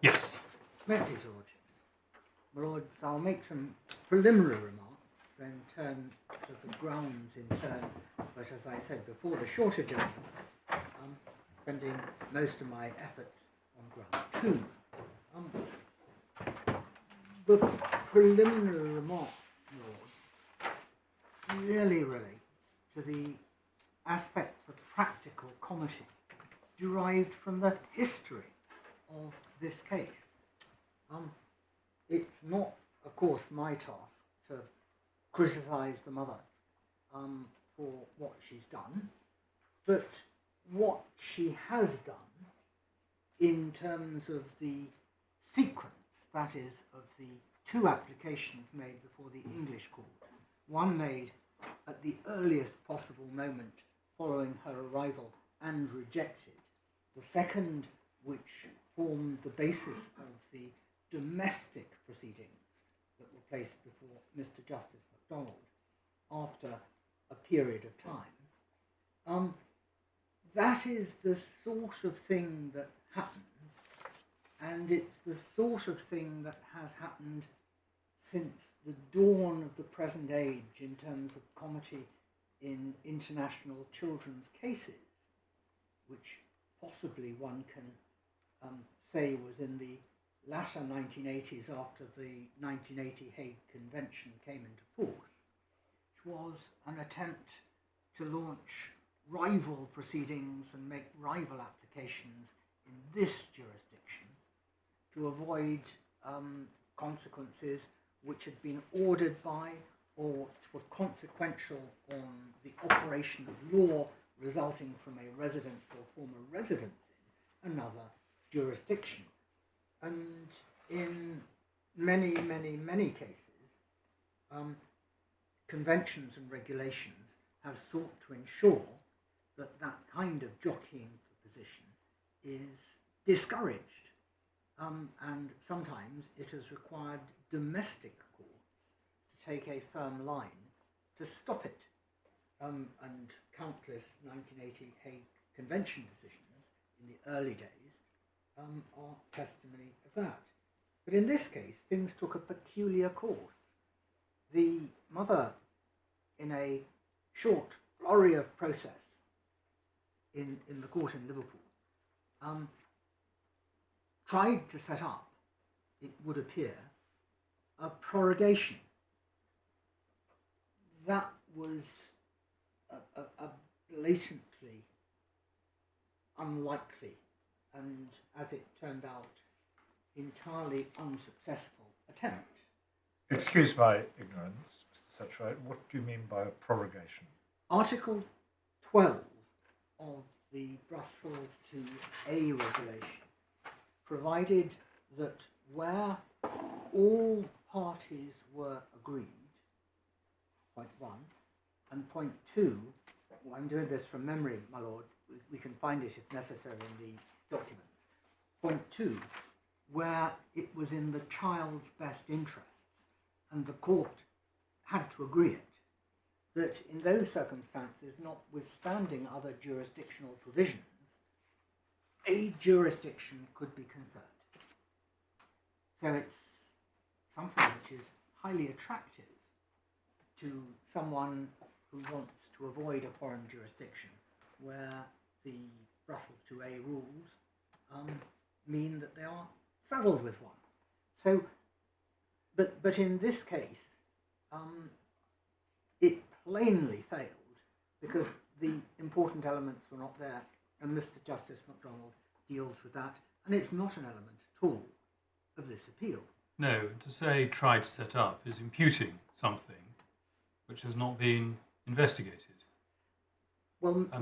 Yes. May it please your lordships. My lords, I'll make some preliminary remarks, then turn to the grounds in turn. But as I said before, the shorter journey, spending most of my efforts on ground 2. The preliminary remark, lords, really relates to the aspects of practical comity derived from the history of this case. It's not, of course, my task to criticise the mother for what she's done, but what she has done in terms of the sequence, that is, of the 2 applications made before the English court, one made at the earliest possible moment following her arrival and rejected, the second which formed the basis of the domestic proceedings that were placed before Mr. Justice MacDonald after a period of time. That is the sort of thing that happens, and it's the sort of thing that has happened since the dawn of the present age in terms of comity in international children's cases, which possibly one can say was in the latter 1980s after the 1980 Hague Convention came into force, which was an attempt to launch rival proceedings and make rival applications in this jurisdiction to avoid consequences which had been ordered by or which were consequential on the operation of law resulting from a residence or former residence in another jurisdiction. And in many, many, many cases, conventions and regulations have sought to ensure that that kind of jockeying for position is discouraged. And sometimes it has required domestic courts to take a firm line to stop it. And countless 1980 Hague Convention decisions in the early days are testimony of that. But in this case, things took a peculiar course. The mother, in a short flurry of process in the court in Liverpool, tried to set up, it would appear, a prorogation. That was a blatantly unlikely and, as it turned out, entirely unsuccessful attempt. Excuse my ignorance, Mr. Setchright, what do you mean by a prorogation? Article 12 of the Brussels 2A regulation provided that where all parties were agreed, point 1, and point 2, well, I'm doing this from memory, my lord, we can find it if necessary in the documents. Point 2, where it was in the child's best interests, and the court had to agree it, that in those circumstances, notwithstanding other jurisdictional provisions, a jurisdiction could be conferred. So it's something which is highly attractive to someone who wants to avoid a foreign jurisdiction where the Brussels 2A rules mean that they are saddled with one. So, but in this case, it plainly failed because the important elements were not there, and Mr. Justice MacDonald deals with that, and it's not an element at all of this appeal. No, to say tried to set up is imputing something which has not been investigated. Well, and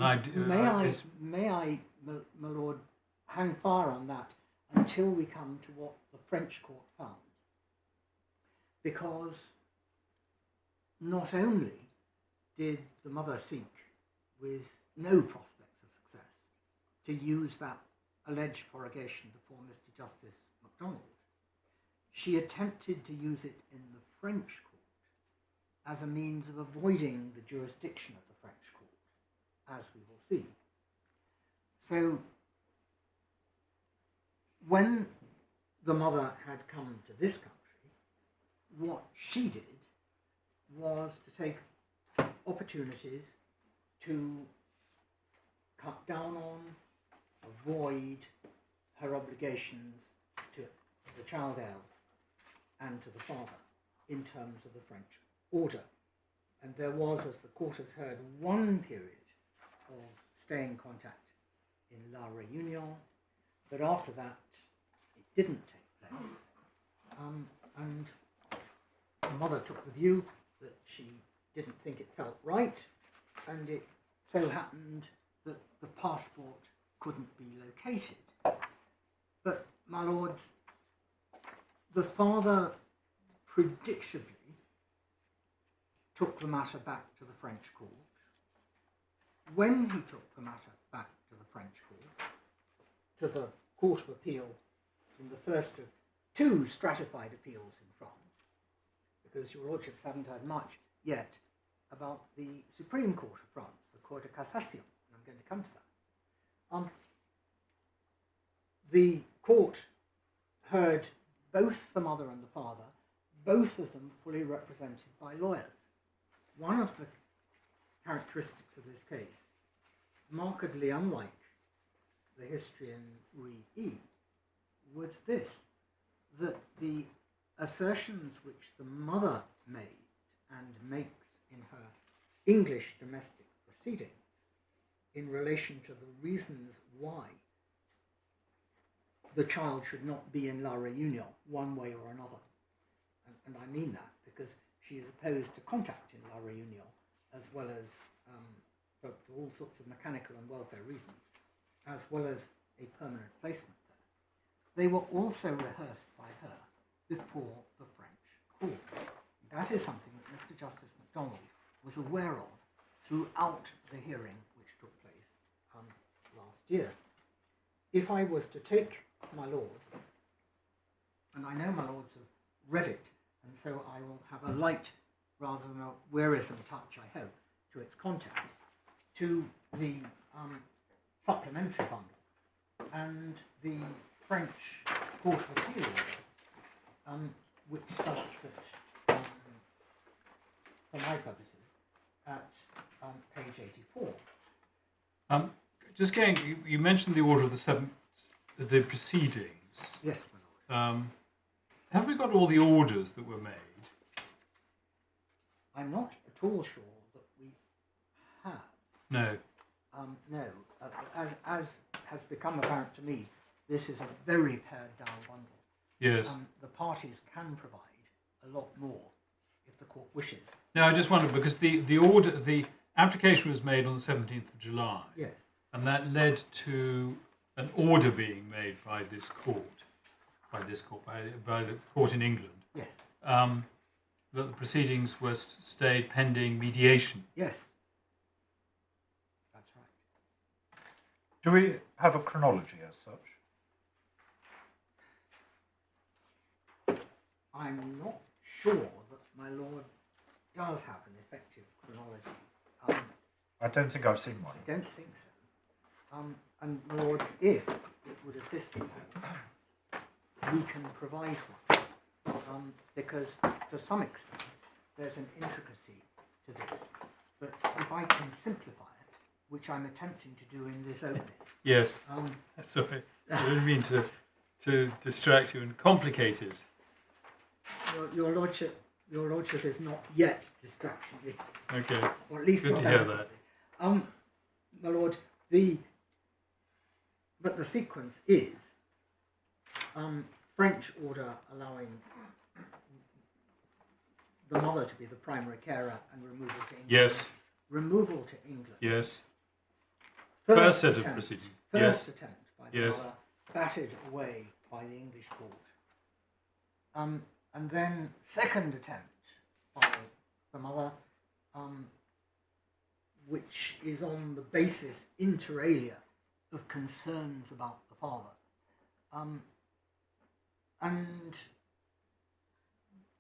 may I, my lord, hang fire on that until we come to what the French court found. Because not only did the mother seek, with no prospects of success, to use that alleged prorogation before Mr. Justice MacDonald, she attempted to use it in the French court as a means of avoiding the jurisdiction of the French court, as we will see. So when the mother had come to this country, what she did was to take opportunities to cut down on, avoid her obligations to the child heir and to the father in terms of the French order. And there was, as the court has heard, one period of staying contact in La Réunion, but after that it didn't take place. And the mother took the view that she didn't think it felt right, and it so happened that the passport couldn't be located. But, my lords, the father predictably took the matter back to the French court. When he took the matter back to the French court, to the Court of Appeal, from the first of two stratified appeals in France, because your lordships haven't heard much yet about the Supreme Court of France, the Cour de Cassation, and I'm going to come to that. The court heard both the mother and the father, both of them fully represented by lawyers. One of the characteristics of this case, markedly unlike the history in Re E, was this, that the assertions which the mother made and makes in her English domestic proceedings in relation to the reasons why the child should not be in La Réunion one way or another. And I mean that because she is opposed to contact in La Réunion, as well as for all sorts of mechanical and welfare reasons, as well as a permanent placement there. They were also rehearsed by her before the French court. That is something that Mr. Justice MacDonald was aware of throughout the hearing which took place last year. If I was to take my lords, and I know my lords have read it, and so I will have a light rather than a wearisome touch, I hope, to its content, to the supplementary bundle and the French Court of Appeal order, which starts at, for my purposes, at page 84. Just going, you mentioned the order of the proceedings. Yes, my lord. Have we got all the orders that were made? I'm not at all sure that we have. No. No. As has become apparent to me, this is a very pared down bundle. Yes. The parties can provide a lot more if the court wishes. No, I just wondered because the application was made on the 17th of July. Yes. And that led to an order being made by the court in England. Yes. That the proceedings were stayed pending mediation. Yes. That's right. Do we have a chronology as such? I'm not sure that my lord does have an effective chronology. I don't think I've seen one. I don't think so. And my lord, if it would assist the court, we can provide one. Because to some extent there's an intricacy to this. But if I can simplify it, which I'm attempting to do in this opening. Yes. Sorry, I didn't mean to distract you and complicate it. Your lordship is not yet distracting me. Okay. Or at least good not to hear adequately. that. My lord, but the sequence is French order allowing the mother to be the primary carer and removal to England. Yes. Removal to England. Yes. First set of attempt, proceedings. First Yes. attempt by the Yes. mother, battered away by the English court. And then second attempt by the mother, which is on the basis, inter alia, of concerns about the father. And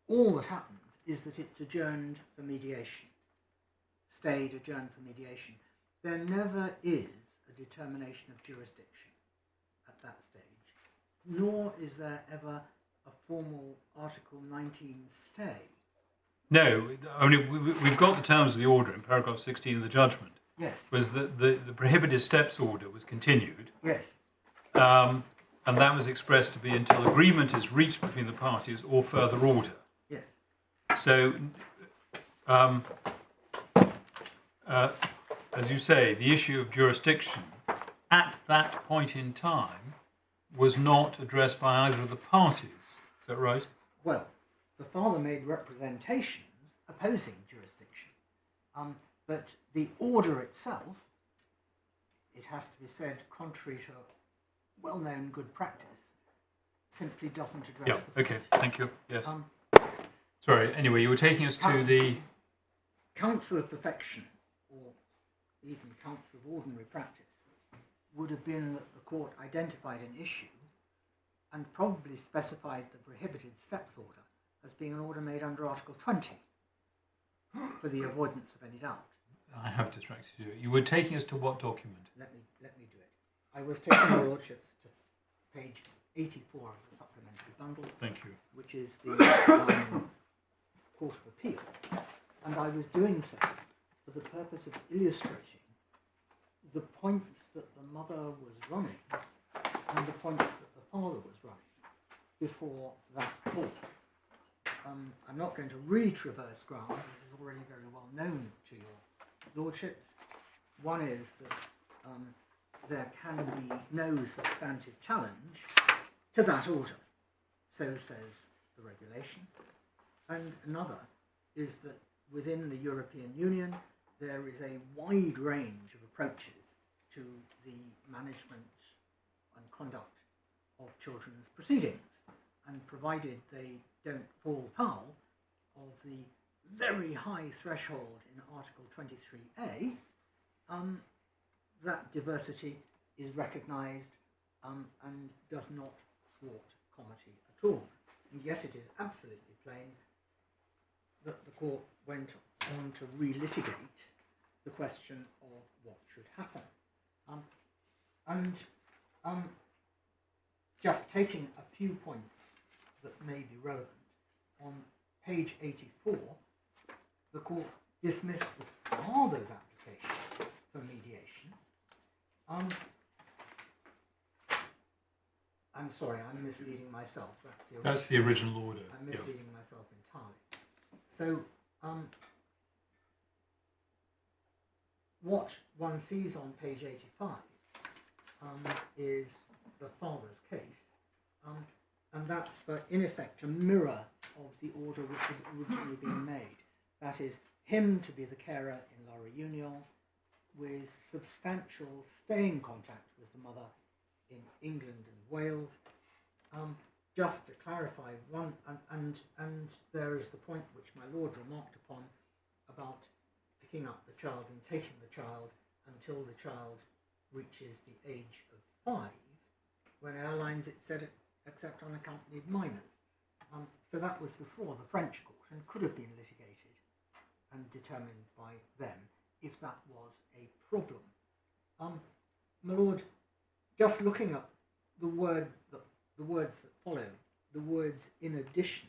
all that happens is that it's adjourned for mediation. Stayed, adjourned for mediation. There never is a determination of jurisdiction at that stage. nor is there ever a formal Article 19 stay. No, only we've got the terms of the order in paragraph 16 of the judgment. Yes. Was that the prohibited steps order was continued. Yes. And that was expressed to be until agreement is reached between the parties or further order. Yes. So, as you say, the issue of jurisdiction at that point in time was not addressed by either of the parties. Is that right? Well, the father made representations opposing jurisdiction, but the order itself, it has to be said, contrary to well-known good practice, simply doesn't address the okay, thank you, yes. Um, Sorry, anyway, you were taking us to the... Counsel of perfection, or even counsel of ordinary practice, would have been that the court identified an issue and probably specified the prohibited steps order as being an order made under Article 20 for the avoidance of any doubt. I have distracted you. You were taking us to what document? Let me do it. I was taking your lordships to page 84 of the supplementary bundle. Thank you. Which is the Court of Appeal. And I was doing so for the purpose of illustrating the points that the mother was running and the points that the father was running before that court. I'm not going to retraverse ground, which is already very well known to your lordships. One is that there can be no substantive challenge to that order. So says the regulation. And another is that within the European Union there is a wide range of approaches to the management and conduct of children's proceedings, and provided they don't fall foul of the very high threshold in Article 23A, that diversity is recognised and does not thwart comity at all. And yes, it is absolutely plain that the court went on to relitigate the question of what should happen. Just taking a few points that may be relevant, on page 84, the court dismissed the father's application for mediation. I'm sorry, I'm misleading myself. That's the original order. I'm misleading myself entirely. So, what one sees on page 85 is the father's case, and that's for, in effect, a mirror of the order which had originally been made. That is, him to be the carer in La Réunion, with substantial staying contact with the mother in England and Wales. Just to clarify one, and there is the point which my lord remarked upon about picking up the child and taking the child until the child reaches the age of 5, when airlines it said accept unaccompanied minors. So that was before the French court and could have been litigated and determined by them if that was a problem. My lord, just looking at the words that follow, the words in addition,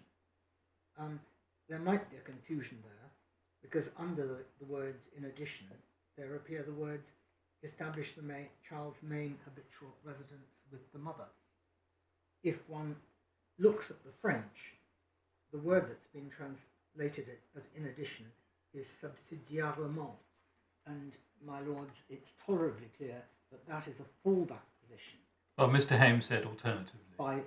there might be a confusion there, because under the words in addition there appear the words establish the child's main habitual residence with the mother. If one looks at the French, the word that's been translated as in addition is subsidiairement, and my lords, it's tolerably clear that that is a fallback position. Well, Mr. Haim said alternatively.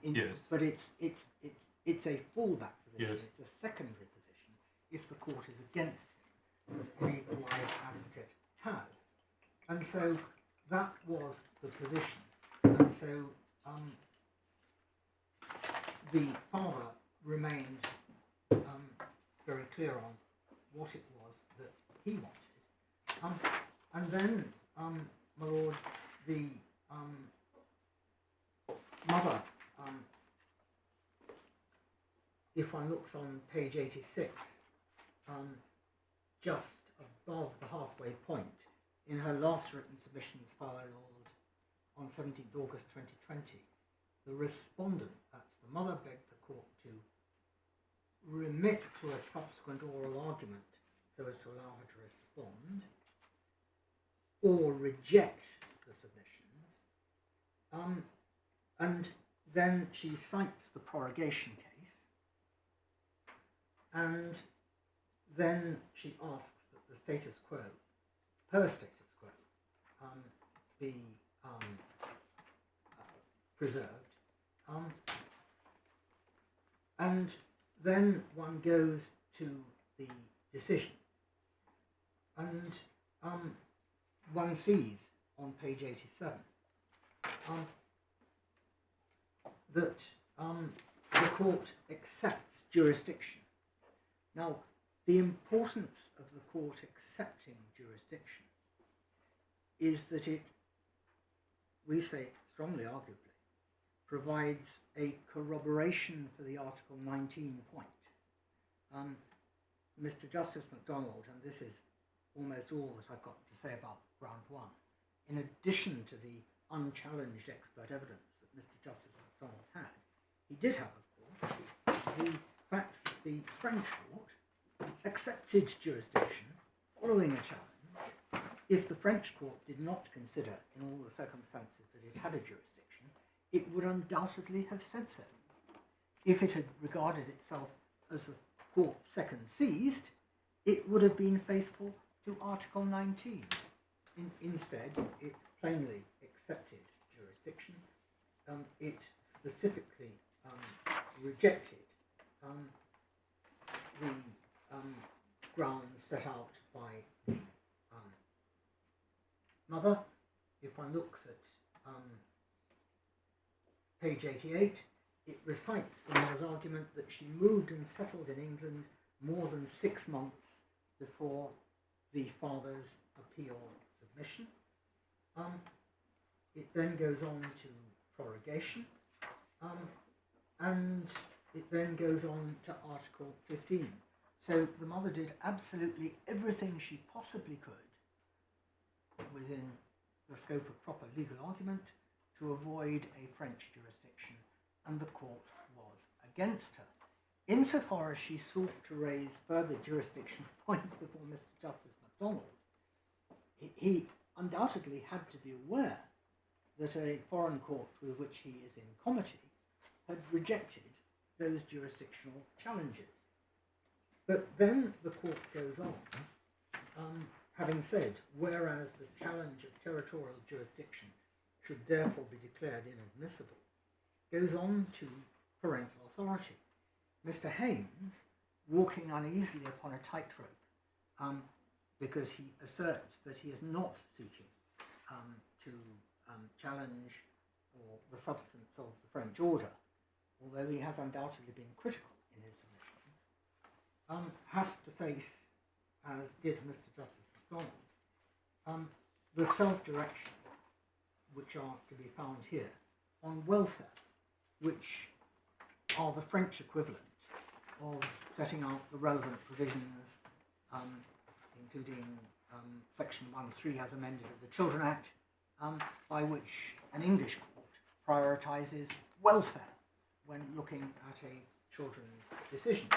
Yes. But it's a fallback position. Yes. It's a secondary position if the court is against him, as any wise advocate has. And so that was the position. And so the father remained very clear on what it was that he wanted. And then, my lords, the mother, if one looks on page 86, just above the halfway point, in her last written submissions filed on 17th August 2020, the respondent, that's the mother, begged the court to remit to a subsequent oral argument so as to allow her to respond, or reject the submissions, and then she cites the prorogation case, and then she asks that the status quo, her status quo, be preserved, and then one goes to the decision, and one sees on page 87 that the court accepts jurisdiction. Now, the importance of the court accepting jurisdiction is that it, we say strongly arguably, provides a corroboration for the Article 19 point. Mr. Justice MacDonald, and this is almost all that I've got to say about ground one, in addition to the unchallenged expert evidence that Mr. Justice MacDonald had, he did have, of course, the fact that the French court accepted jurisdiction following a challenge. If the French court did not consider, in all the circumstances, that it had a jurisdiction, it would undoubtedly have said so. If it had regarded itself as the court second seized, it would have been faithful to Article 19. Instead, it plainly accepted jurisdiction. It specifically rejected the grounds set out by the mother. If one looks at page 88, it recites the mother's argument that she moved and settled in England more than 6 months before the father's appeal submission. It then goes on to prorogation, and it then goes on to Article 15. So the mother did absolutely everything she possibly could within the scope of proper legal argument to avoid a French jurisdiction, and the court was against her. Insofar as she sought to raise further jurisdictional points before Mr. Justice MacDonald, he undoubtedly had to be aware that a foreign court with which he is in comity had rejected those jurisdictional challenges. But then the court goes on, having said, whereas the challenge of territorial jurisdiction should therefore be declared inadmissible, goes on to parental authority. Mr. Haynes, walking uneasily upon a tightrope, because he asserts that he is not seeking to challenge or the substance of the French order, although he has undoubtedly been critical in his submissions, has to face, as did Mr. Justice MacDonald, the self-directions which are to be found here on welfare, which are the French equivalent of setting out the relevant provisions, including Section 1.3 as amended of the Children Act, by which an English court prioritises welfare when looking at a children's decision.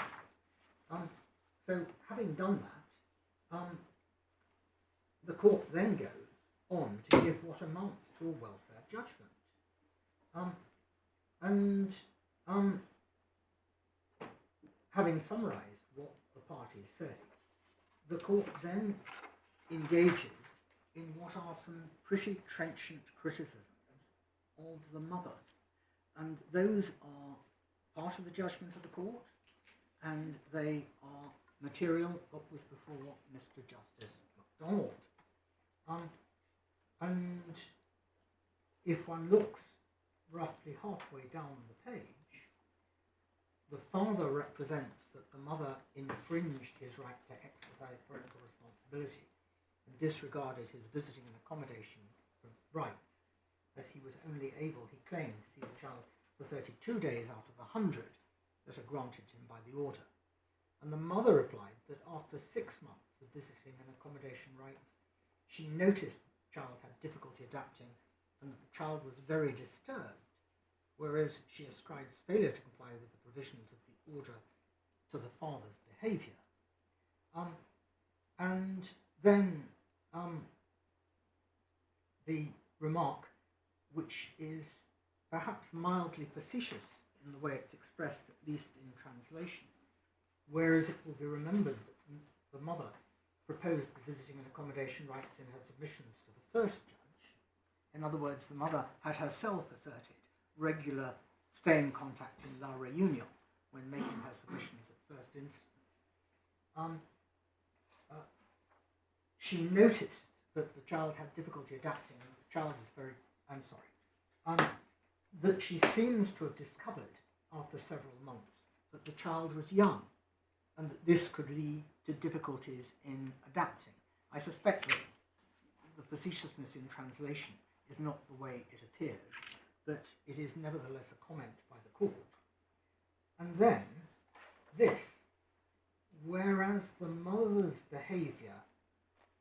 So having done that, the court then goes on to give what amounts to a welfare judgment. Having summarised what the parties say, the court then engages in what are some pretty trenchant criticisms of the mother. And those are part of the judgment of the court, and they are material that was before Mr. Justice MacDonald. And if one looks roughly halfway down the page, the father represents that the mother infringed his right to exercise parental responsibility and disregarded his visiting and accommodation rights, as he was only able, he claimed, to see the child for 32 days out of the 100 that are granted him by the order. And the mother replied that after 6 months of visiting and accommodation rights, she noticed the child had difficulty adapting and that the child was very disturbed whereas she ascribes failure to comply with the provisions of the order to the father's behaviour. And then the remark, which is perhaps mildly facetious in the way it's expressed, at least in translation, whereas it will be remembered that the mother proposed the visiting and accommodation rights in her submissions to the first judge. In other words, the mother had herself asserted regular staying contact in La Réunion when making her submissions at first instance. She noticed that the child had difficulty adapting, and the child was very, that she seems to have discovered after several months that the child was young and that this could lead to difficulties in adapting. I suspect that the facetiousness in translation is not the way it appears, but it is nevertheless a comment by the court. And then this, whereas the mother's behaviour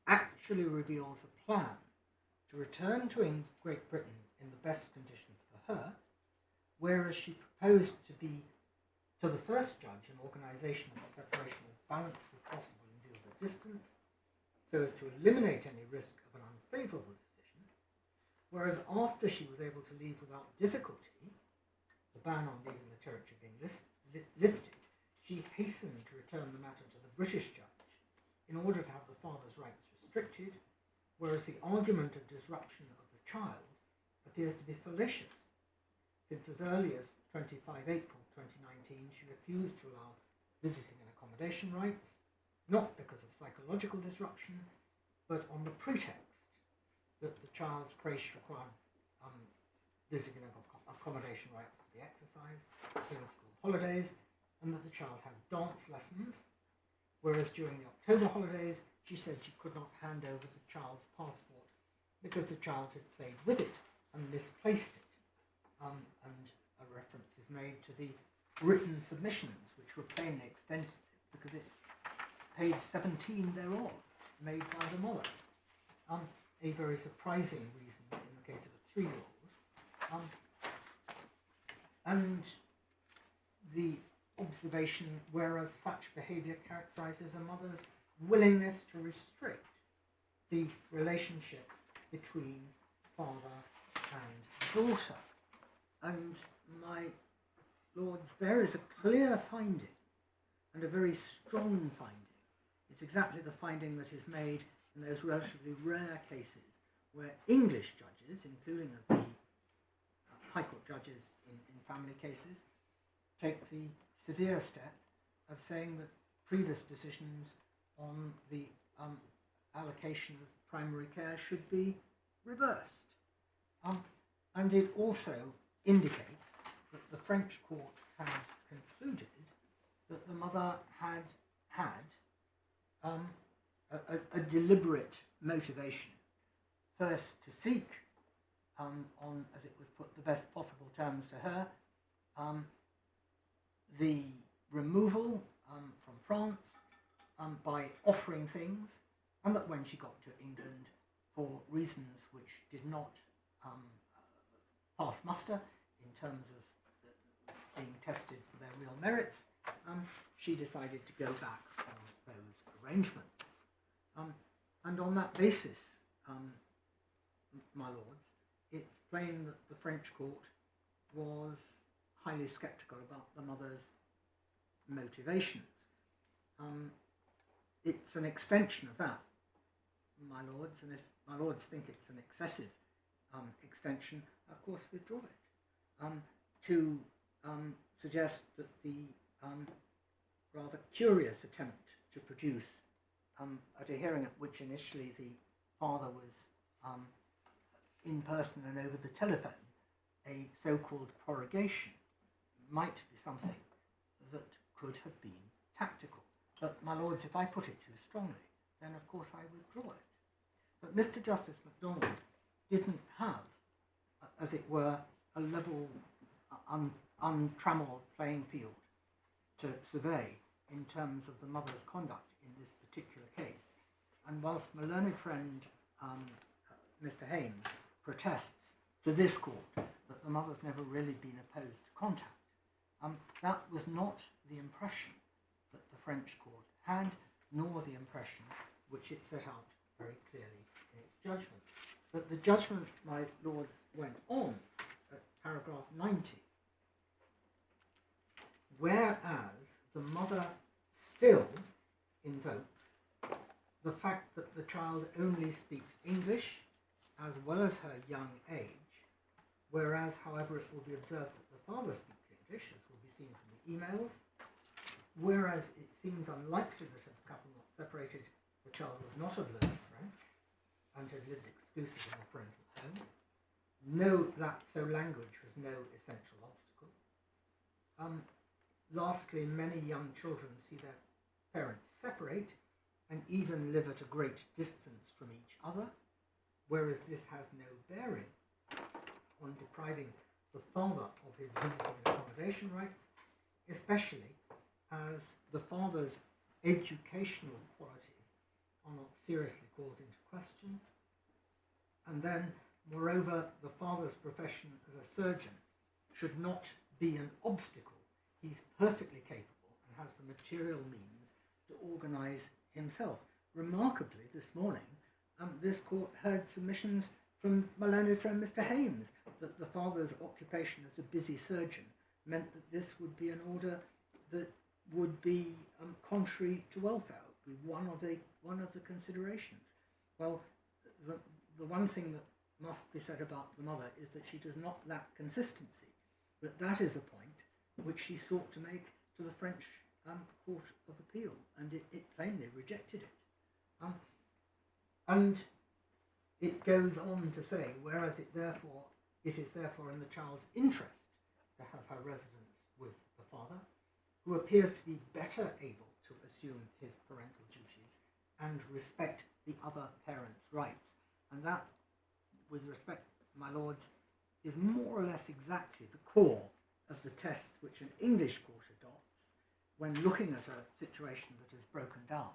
actually reveals a plan to return to Great Britain in the best conditions for her, whereas she proposed to be, to the first judge, an organisation of the separation as balanced as possible in view of the distance, so as to eliminate any risk of an unfavourable decision, whereas after she was able to leave without difficulty, the ban on leaving the territory being lifted, she hastened to return the matter to the British judge in order to have the father's rights restricted, whereas the argument of disruption of the child appears to be fallacious, since as early as 25 April 2019 she refused to allow visiting and accommodation rights, not because of psychological disruption, but on the pretext that the child's creche required visiting and accommodation rights to be exercised during school holidays, and that the child had dance lessons, whereas during the October holidays she said she could not hand over the child's passport because the child had played with it and misplaced it. And a reference is made to the written submissions, which were plainly extensive, because it's page 17 thereof, made by the mother. A very surprising reason in the case of a 3-year-old. And the observation, whereas such behaviour characterises a mother's willingness to restrict the relationship between father and daughter. And my lords, there is a clear finding, and a very strong finding. It's exactly the finding that is made in those relatively rare cases where English judges, including of the High Court judges in family cases, take the severe step of saying that previous decisions on the allocation of primary care should be reversed. And it also indicates that the French court had concluded that the mother had a deliberate motivation, first to seek, on, as it was put, the best possible terms to her, the removal from France by offering things, and that when she got to England, for reasons which did not pass muster in terms of being tested for their real merits, she decided to go back on those arrangements. And on that basis, my lords, it's plain that the French court was highly sceptical about the mother's motivations. It's an extension of that, my lords, and if my lords think it's an excessive extension, of course withdraw it, to suggest that the rather curious attempt to produce at a hearing at which initially the father was in person and over the telephone, a so-called prorogation might be something that could have been tactical. But, my lords, if I put it too strongly, then of course I withdraw it. But Mr. Justice MacDonald didn't have, as it were, a level, untrammelled playing field to survey in terms of the mother's conduct in this particular case. And whilst my learned friend, Mr. Hames, protests to this court that the the mother's never really been opposed to contact. That was not the impression that the French court had, nor the impression which it set out very clearly in its judgment. But the judgment, my lords, went on at paragraph 90. Whereas the mother still invokes the fact that the child only speaks English as well as her young age, whereas, however, it will be observed that the father speaks English, as will be seen from the emails, whereas it seems unlikely that if the couple not separated, the child would not have learned French and had lived exclusively in the parental home. No, that so language was no essential obstacle. Lastly, many young children see their parents separate and even live at a great distance from each other, whereas this has no bearing on depriving the father of his visiting and accommodation rights, especially as the father's educational qualities are not seriously called into question. And then, moreover, the father's profession as a surgeon should not be an obstacle. He's perfectly capable and has the material means to organise himself. Remarkably, this morning, this court heard submissions from my learned friend Mr. Hames that the father's occupation as a busy surgeon meant that this would be an order that would be contrary to welfare. It would be one of the considerations. Well, the one thing that must be said about the mother is that she does not lack consistency, but that is a point which she sought to make to the French Court of Appeal, and it plainly rejected it. And it goes on to say, whereas it is therefore in the child's interest to have her residence with the father, who appears to be better able to assume his parental duties and respect the other parent's rights. And that, with respect, my lords, is more or less exactly the core of the test which an English court adopts when looking at a situation that is broken down,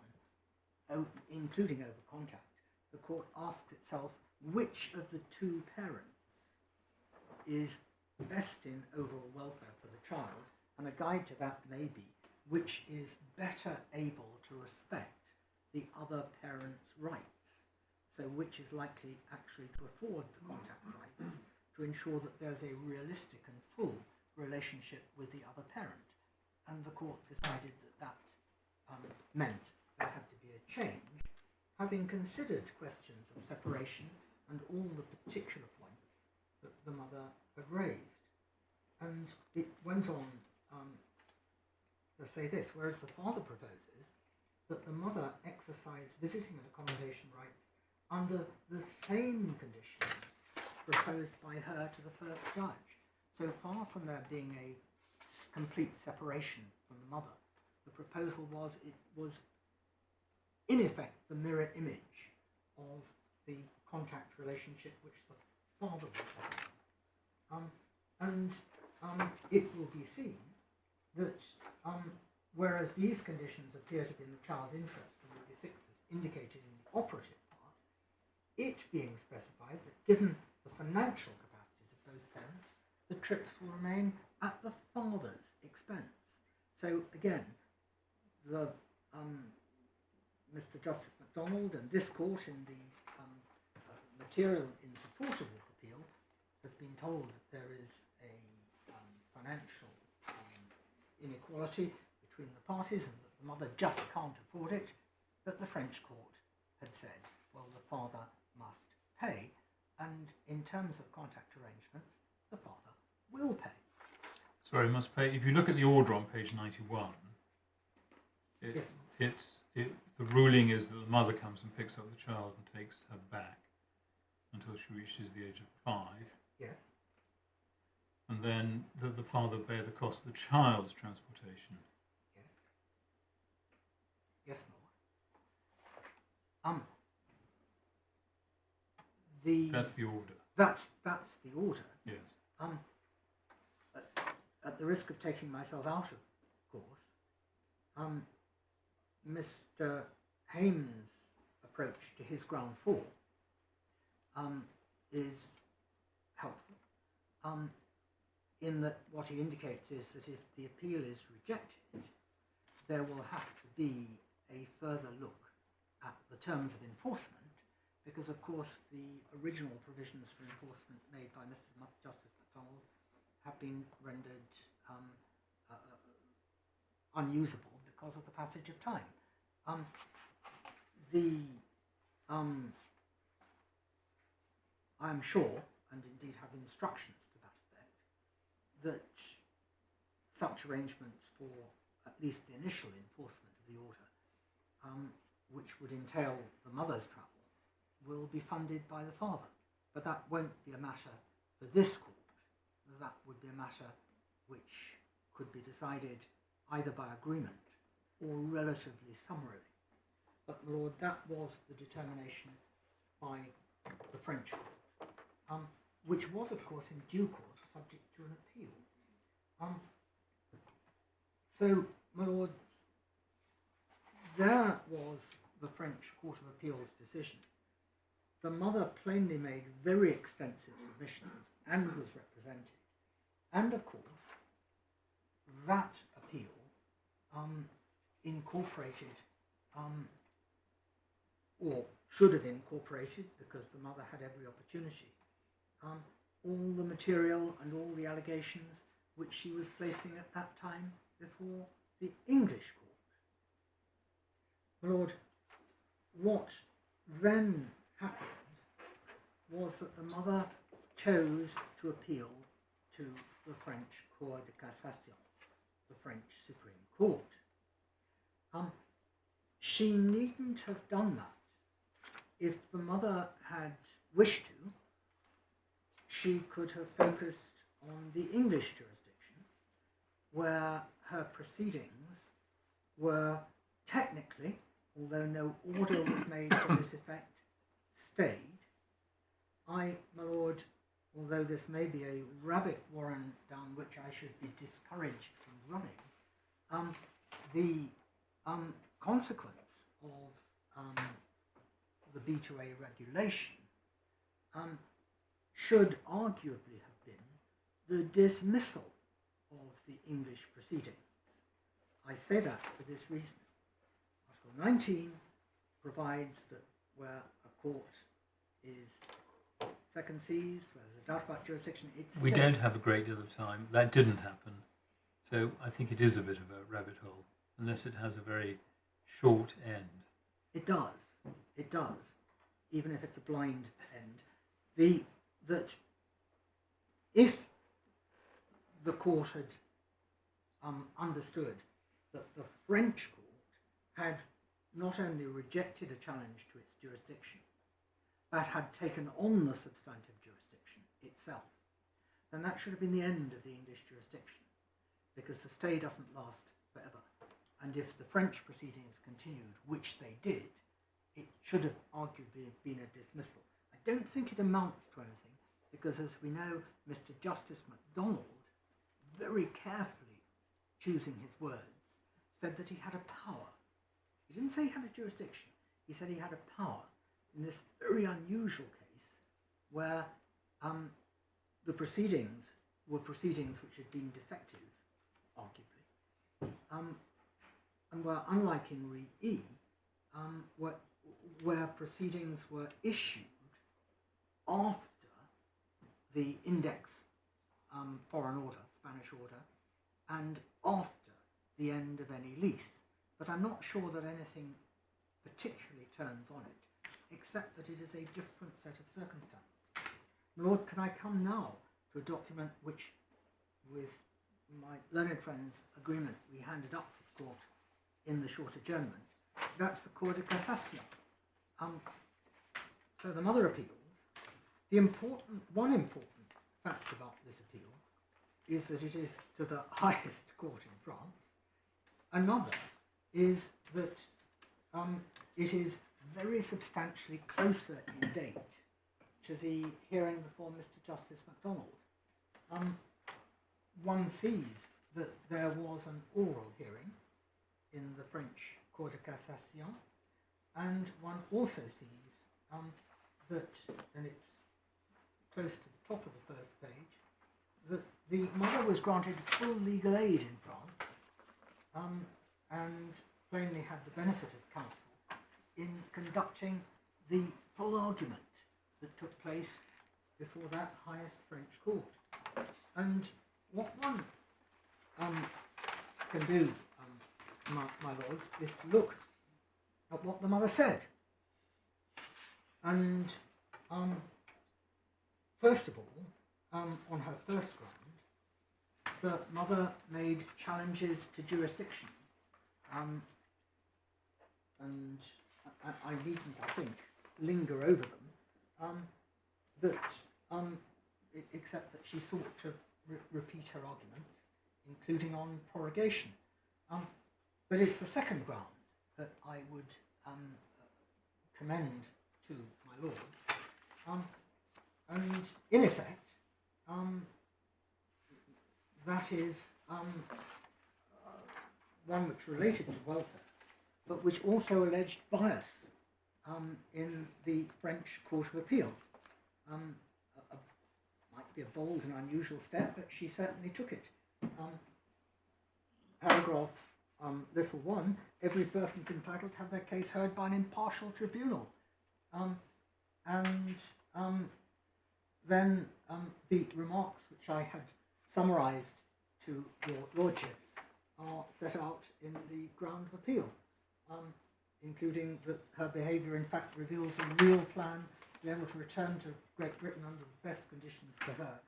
including over contact. The court asks itself which of the two parents is best in overall welfare for the child, and a guide to that may be which is better able to respect the other parent's rights. So which is likely actually to afford the contact rights to ensure that there's a realistic and full relationship with the other parent. And the court decided that meant there had to be a change, having considered questions of separation and all the particular points that the mother had raised. And it went on to say this, whereas the father proposes that the mother exercise visiting and accommodation rights under the same conditions proposed by her to the first judge. So far from there being a complete separation from the mother, the proposal was it was in effect the mirror image of the contact relationship which the father was having. It will be seen that whereas these conditions appear to be in the child's interest and will be fixed as indicated in the operative part, it being specified that given the financial capacities of both parents, the trips will remain at the father's expense. So again, the Mr. Justice MacDonald and this court in the material in support of this appeal has been told that there is a financial inequality between the parties and that the mother just can't afford it, but the French court had said, well, the father must pay, and in terms of contact arrangements, the father will pay. Sorry, must pay. If you look at the order on page 91, the ruling is that the mother comes and picks up the child and takes her back until she reaches the age of 5. Yes. And then that the father bear the cost of the child's transportation. Yes. Yes, Lord. That's the order. That's the order. Yes. At the risk of taking myself out of course, Mr. Hames' approach to his ground 4 is helpful. in that what he indicates is that if the appeal is rejected, there will have to be a further look at the terms of enforcement, because of course the original provisions for enforcement made by Mr. Justice MacDonald have been rendered unusable because of the passage of time. I'm sure, and indeed have instructions to that effect, that such arrangements for at least the initial enforcement of the order, which would entail the mother's travel, will be funded by the father. But that won't be a matter for this court. That would be a matter which could be decided either by agreement or relatively summarily. But, my lord, that was the determination by the French court, which was, of course, in due course subject to an appeal. So, my lords, there was the French Court of Appeal's decision. The mother plainly made very extensive submissions and was represented. And, of course, that appeal incorporated, or should have incorporated, because the mother had every opportunity, all the material and all the allegations which she was placing at that time before the English court. My lord, what then happened was that the mother chose to appeal to the French Cour de Cassation, the French Supreme Court. She needn't have done that. If the mother had wished to, she could have focused on the English jurisdiction, where her proceedings were technically, although no order was made to this effect, stayed. My lord, although this may be a rabbit warren down which I should be discouraged from running, the consequence of the B2A regulation should arguably have been the dismissal of the English proceedings. I say that for this reason. Article 19 provides that where a court is second seized, where there's a doubt about jurisdiction, it's... We don't have a great deal of time. That didn't happen. So I think it is a bit of a rabbit hole, unless it has a very short end. It does. It does. Even if it's a blind end. That if the court had understood that the French court had not only rejected a challenge to its jurisdiction, but had taken on the substantive jurisdiction itself, then that should have been the end of the English jurisdiction, because the stay doesn't last forever. And if the French proceedings continued, which they did, it should have arguably been a dismissal. I don't think it amounts to anything, because as we know, Mr. Justice MacDonald, very carefully choosing his words, said that he had a power. He didn't say he had a jurisdiction. He said he had a power in this very unusual case where the proceedings were proceedings which had been defective, arguably, and were, unlike in Re E, where proceedings were issued after the index foreign order, Spanish order, and after the end of any lease. But I'm not sure that anything particularly turns on it, except that it is a different set of circumstances. My lord, can I come now to a document which, with my learned friend's agreement, we handed up to the court in the short adjournment? That's the Cour de Cassation. So the mother appeals. One important fact about this appeal is that it is to the highest court in France. Another is that it is very substantially closer in date to the hearing before Mr. Justice MacDonald. One sees that there was an oral hearing in the French Cour de Cassation, and one also sees that, and it's close to the top of the first page, the mother was granted full legal aid in France, and plainly had the benefit of counsel in conducting the full argument that took place before that highest French court. And what one can do, my lords, is to look at what the mother said. And first of all, on her first ground, the mother made challenges to jurisdiction, and I needn't, I think, linger over them, except that she sought to repeat her arguments, including on prorogation. But it's the second ground that I would commend to my lord, and in effect, that is one which related to welfare, but which also alleged bias in the French Court of Appeal. Might be a bold and unusual step, but she certainly took it. Paragraph little 1, every person's entitled to have their case heard by an impartial tribunal. Then the remarks which I had summarised to your lordships are set out in the ground of appeal, including that her behaviour in fact reveals a real plan to be able to return to Great Britain under the best conditions for her,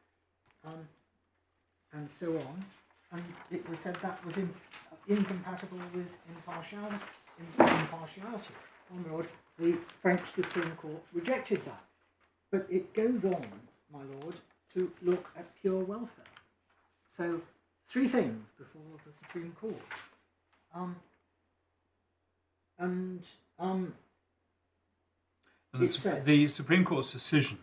and so on. And it was said that was incompatible with impartiality. Oh my lord, the French Supreme Court rejected that. But it goes on, my lord, to look at pure welfare. So, 3 things before the Supreme Court. The Supreme Court's decision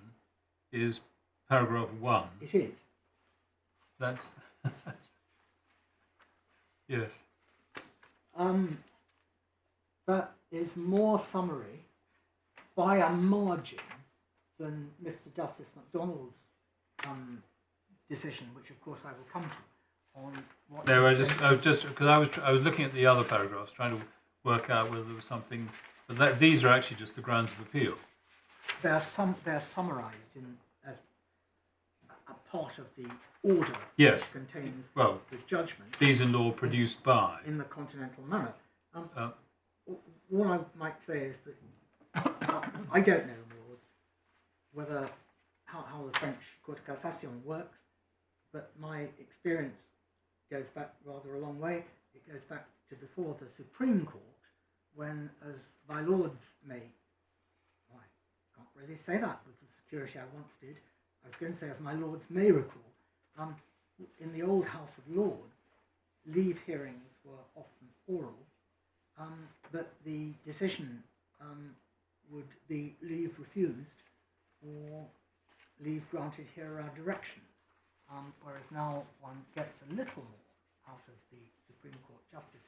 is paragraph 1. It is. That's yes. That is more summary by a margin than Mr. Justice MacDonald's decision, which of course I will come to. On what no, I was just because I was looking at the other paragraphs, trying to work out whether there was something. But these are actually just the grounds of appeal. They're summarised as a part of the order. Yes. Which contains well, the judgment. These in law produced by. In the continental manner. All I might say is that I don't know, lords, whether how the French Court of Cassation works, but my experience goes back rather a long way. It goes back to before the Supreme Court, when, as my lords may, I can't really say that with the security I once did. I was going to say, as my lords may recall, in the old House of Lords, leave hearings were often oral, but the decision would be leave refused or leave granted, here are directions, whereas now one gets a little more out of the Supreme Court justices.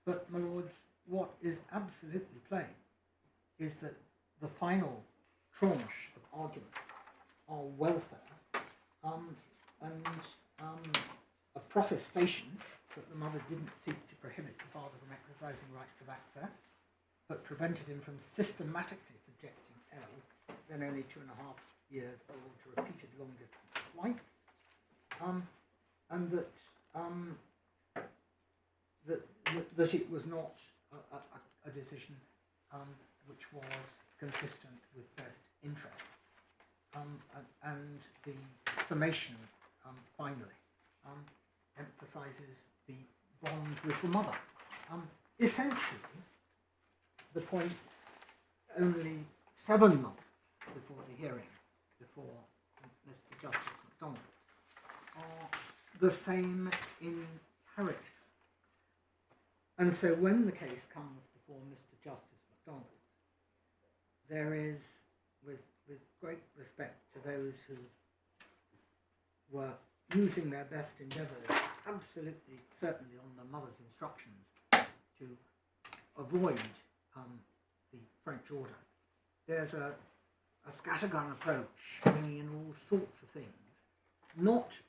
But, my lords, what is absolutely plain is that the final tranche of arguments are welfare, and a protestation that the mother didn't seek to prohibit the father from exercising rights of access, but prevented him from systematically subjecting L, then only 2.5 years old, to repeated long-distance flights, and that it was not a decision which was consistent with best interests, and the summation finally emphasises the bond with the mother. Essentially, the points only 7 months before the hearing, before Mr. Justice MacDonald, are the same in character. And so when the case comes before Mr. Justice MacDonald, there is, with great respect to those who were using their best endeavours, absolutely certainly on the mother's instructions, to avoid the French order, there's a scattergun approach, bringing in all sorts of things, not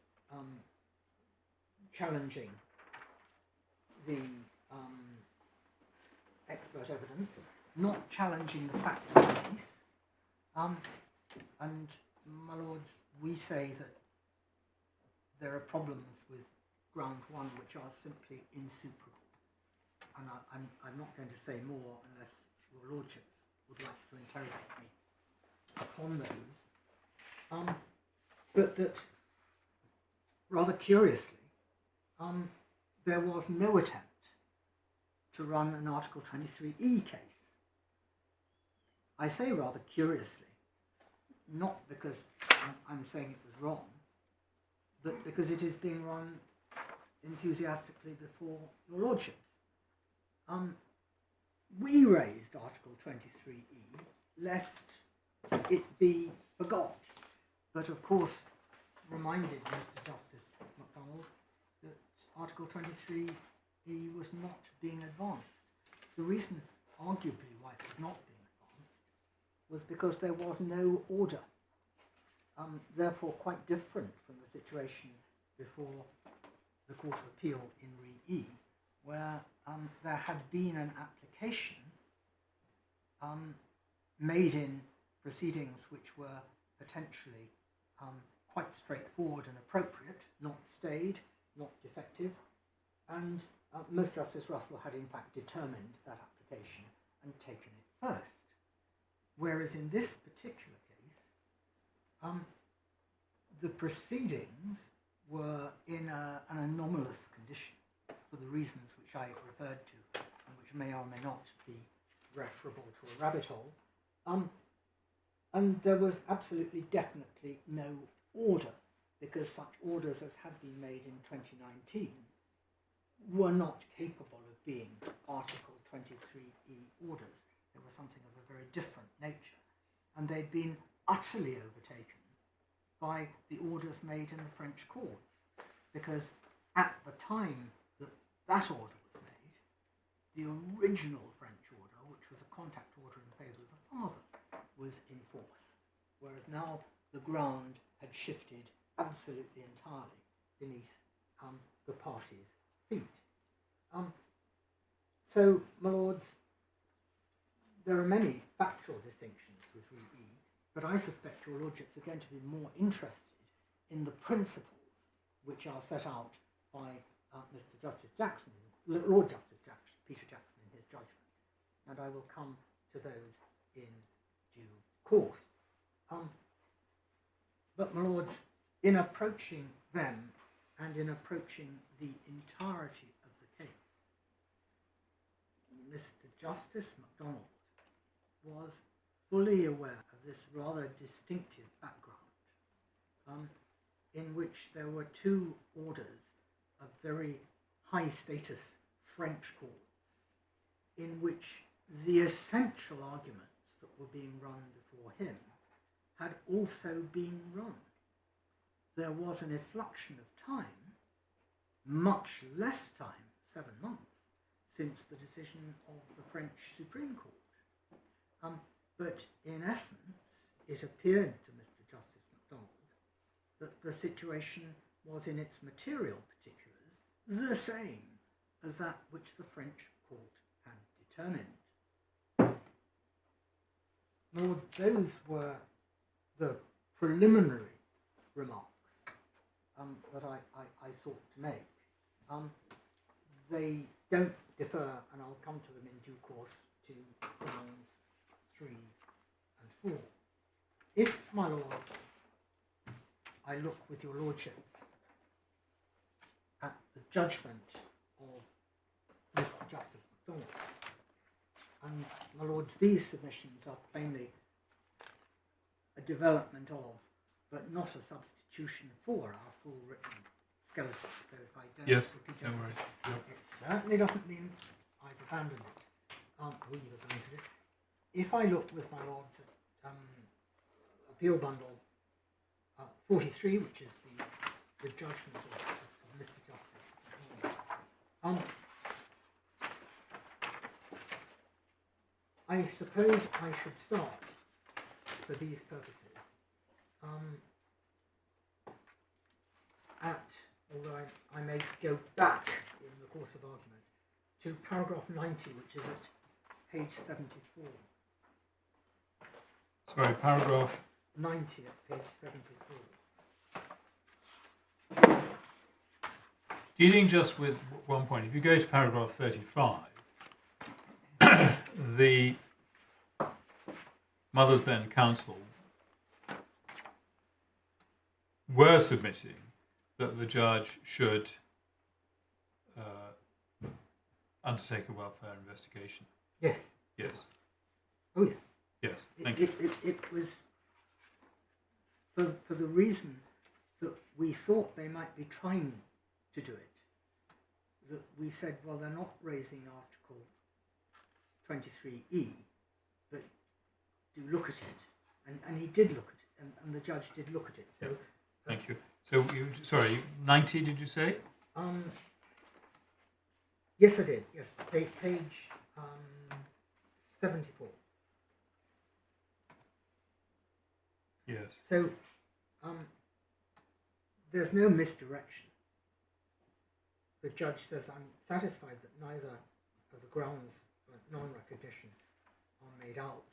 challenging the expert evidence, not challenging the fact of the case, and, my lords, we say that there are problems with ground one which are simply insuperable. And I'm not going to say more unless your lordships would like to interrogate me upon those. But that, rather curiously, there was no attempt to run an Article 23E case. I say rather curiously, not because I'm saying it was wrong, but because it is being run enthusiastically before your lordships. We raised Article 23E lest it be forgot, but of course reminded Mr. Justice MacDonald that Article 23E was not being advanced. The reason, arguably, why it was not being advanced was because there was no order, therefore quite different from the situation before the Court of Appeal in Re E, where there had been an application made in proceedings which were potentially quite straightforward and appropriate, not stayed, not defective, and Mr. Justice Russell had in fact determined that application and taken it first. Whereas in this particular case, the proceedings were in an anomalous condition for the reasons which I referred to, and which may or may not be referable to a rabbit hole. And there was absolutely definitely no order, because such orders as had been made in 2019 were not capable of being Article 23E orders. They were something of a very different nature, and they'd been utterly overtaken by the orders made in the French courts, because at the time that that order was made, the original French order, which was a contact order in favour of the father, was in force, whereas now the ground had shifted absolutely entirely beneath the parties' feet. So, my lords, there are many factual distinctions with Re E, but I suspect your lordships are going to be more interested in the principles which are set out by Mr. Justice Jackson, Lord Justice Jackson, Peter Jackson, in his judgment, and I will come to those in due course. But, my lords, in approaching them and in approaching the entirety of the case, Mr. Justice MacDonald was fully aware of this rather distinctive background, in which there were two orders of very high status French courts, in which the essential arguments that were being run before him had also been run. There was an effluxion of time, much less time, 7 months, since the decision of the French Supreme Court. But in essence, it appeared to Mr. Justice MacDonald that the situation was in its material particulars the same as that which the French court had determined. Lord, those were the preliminary remarks that I sought to make. They don't differ, and I'll come to them in due course, to grounds 3 and 4. If, my lords, I look with your lordships at the judgment of Mr. Justice MacDonald, and, my lords, these submissions are plainly a development of, but not a substitution for, our full written skeleton. So if I don't repeat it, it certainly doesn't mean I've abandoned it, or you've abandoned it. If I look with my lords at Appeal Bundle 43, which is the judgment of Mr. Justice, I suppose I should start, for these purposes, although I may go back in the course of argument, to paragraph 90, which is at page 74. Sorry, paragraph 90 at page 74. dealing just with one point. If you go to paragraph 35, the Mothers Then Council were submitting that the judge should undertake a welfare investigation. Yes. Yes. Oh, yes. Yes. Thank you. It was for the reason that we thought they might be trying to do it, that we said, well, they're not raising Article 23E, but do look at it. And he did look at it, and the judge did look at it. So. Thank you. So, sorry, 90, did you say? Yes, I did. Yes, page 74. Yes. So, there's no misdirection. The judge says, I'm satisfied that neither of the grounds for non-recognition are made out.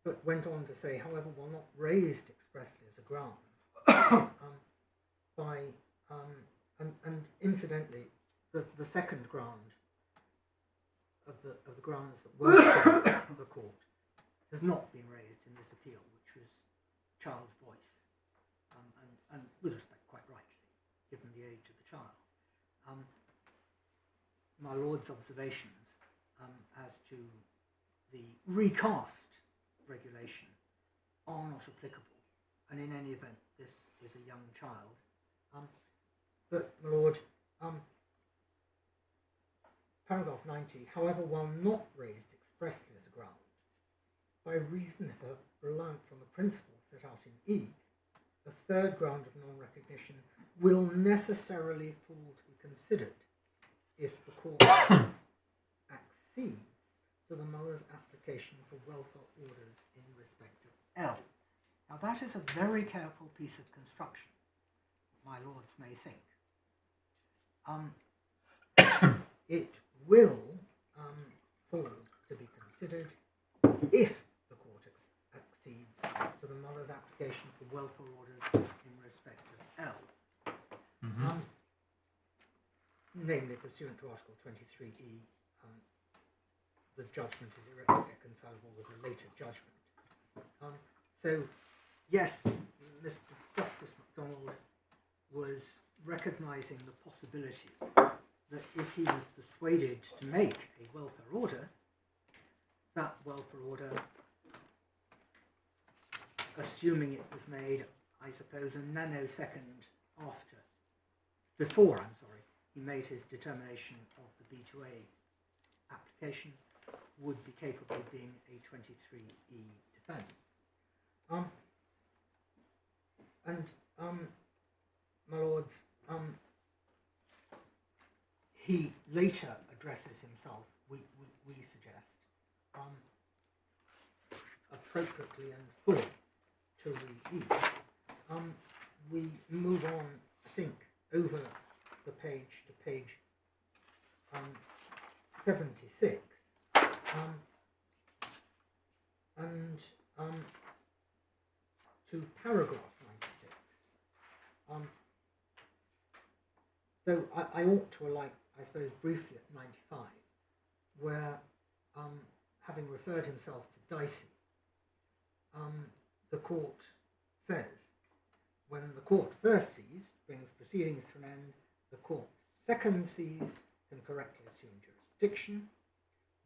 But went on to say, however, while not raised expressly as a ground, and incidentally, the second ground of the grounds that were before the court has not been raised in this appeal, which was child's voice, and with respect, quite rightly, given the age of the child. My Lord's observations as to the recast regulation are not applicable, and in any event, this is a young child. But, my Lord, paragraph 90, however, while not raised expressly as a ground, by reason of the reliance on the principles set out in E, the third ground of non-recognition will necessarily fall to be considered if the court accedes to the mother's application for welfare orders in respect of L. Now that is a very careful piece of construction, my lords may think. It will fall to be considered if the court accedes to the mother's application for welfare orders in respect of L. Mm-hmm. Namely, pursuant to Article 23E, the judgment is irreconcilable with a later judgment. So, yes, Mr. Justice MacDonald was recognising the possibility that if he was persuaded to make a welfare order, that welfare order, assuming it was made, I suppose, a nanosecond before he made his determination of the B2A application, would be capable of being a 23E defence. My lords, he later addresses himself, we suggest, appropriately and fully to read. We move on, I think, over the page to page 76, and to paragraph 96. Though I ought to alight, I suppose, briefly at 95, where, having referred himself to Dicey, the court says, when the court first seized brings proceedings to an end, the court second seized can correctly assume jurisdiction.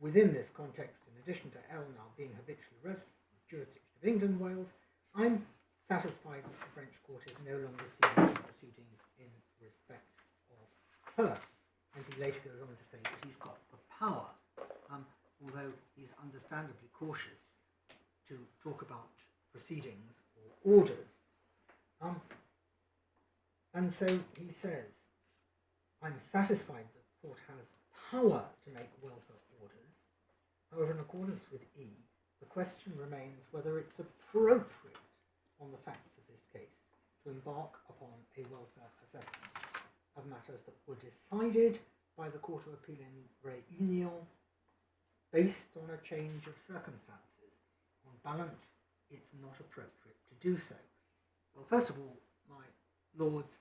Within this context, in addition to L now being habitually resident with jurisdiction of England and Wales, I'm satisfied that the French court is no longer seizing proceedings in respect of her. And he later goes on to say that he's got the power, although he's understandably cautious to talk about proceedings or orders. And so he says, I'm satisfied that the court has power to make welfare orders. However, in accordance with E, the question remains whether it's appropriate on the facts of this case to embark upon a welfare assessment of matters that were decided by the Court of Appeal in Réunion based on a change of circumstances. On balance, it's not appropriate to do so. Well, first of all, my lords,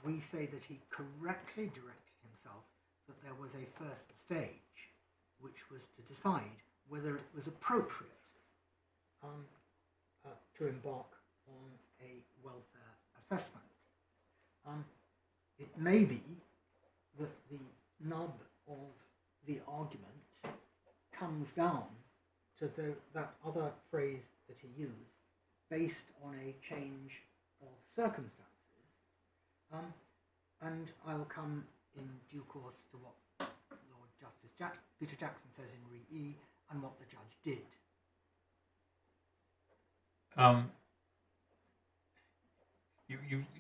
we say that he correctly directed himself that there was a first stage, which was to decide whether it was appropriate to embark on a welfare assessment. It may be that the nub of the argument comes down to that other phrase that he used, based on a change of circumstances. And I will come in due course to what Lord Justice Peter Jackson says in Re E and what the judge did.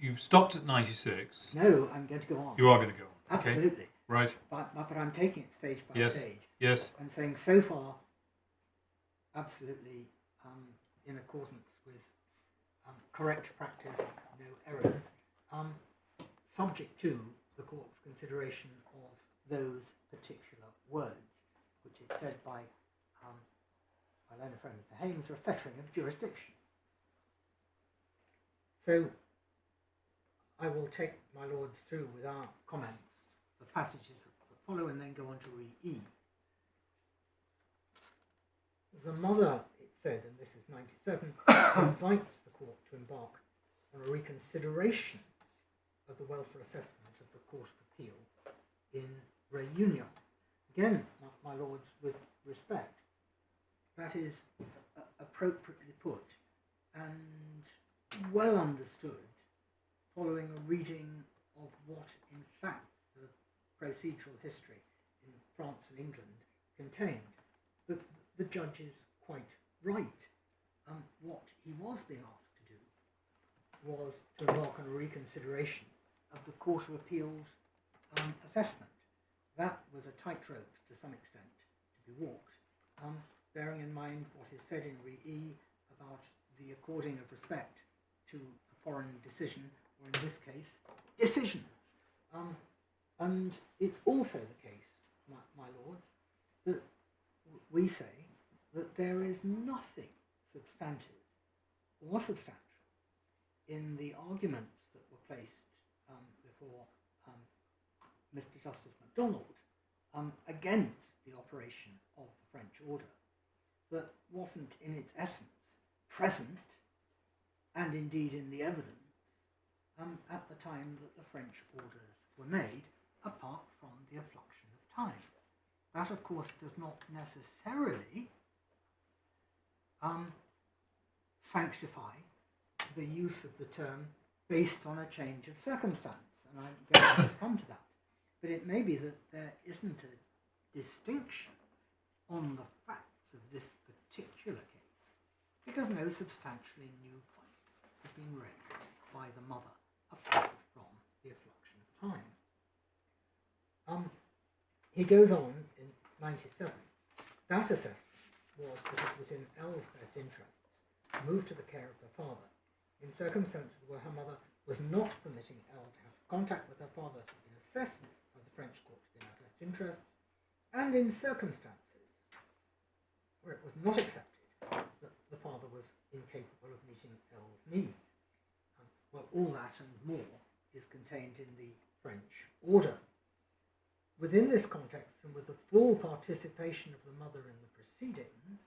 You've stopped at 96. No, I'm going to go on. You are going to go on. Absolutely. Okay. Right. But I'm taking it stage by stage. Yes. And saying so far, absolutely in accordance with correct practice, no errors, subject to the court's consideration of those particular words, which is said by my learned friend Mr. Hames, are a fettering of jurisdiction. So I will take my lords through without comments the passages that follow and then go on to Re E. The mother, it said, and this is 97, invites the court to embark on a reconsideration of the welfare assessment of the Court of Appeal in Réunion. Again, my lords, with respect, that is appropriately put and well understood following a reading of what, in fact, the procedural history in France and England contained. The judge is quite right. What he was being asked to do was to embark on a reconsideration of the Court of Appeal's assessment. That was a tightrope to some extent to be walked, bearing in mind what is said in Re E about the according of respect to a foreign decision, or in this case, decisions. And it's also the case, my lords, that we say that there is nothing substantive or substantial in the arguments that were placed before Mr. Justice MacDonald against the operation of the French order that wasn't in its essence present, and indeed in the evidence, at the time that the French orders were made, apart from the effluxion of time. That, of course, does not necessarily sanctify the use of the term based on a change of circumstance, and I'm going to come to that. But it may be that there isn't a distinction on the facts of this particular case, because no substantially new points have been raised by the mother apart from the effluxion of time. He goes on in 97. That assessment was that it was in Elle's best interests to move to the care of her father in circumstances where her mother was not permitting Elle to have contact with her father to be assessed by the French court in her best interests, and in circumstances where it was not accepted that the father was incapable of meeting Elle's needs. Well, all that and more is contained in the French order. Within this context, and with the full participation of the mother in the proceedings,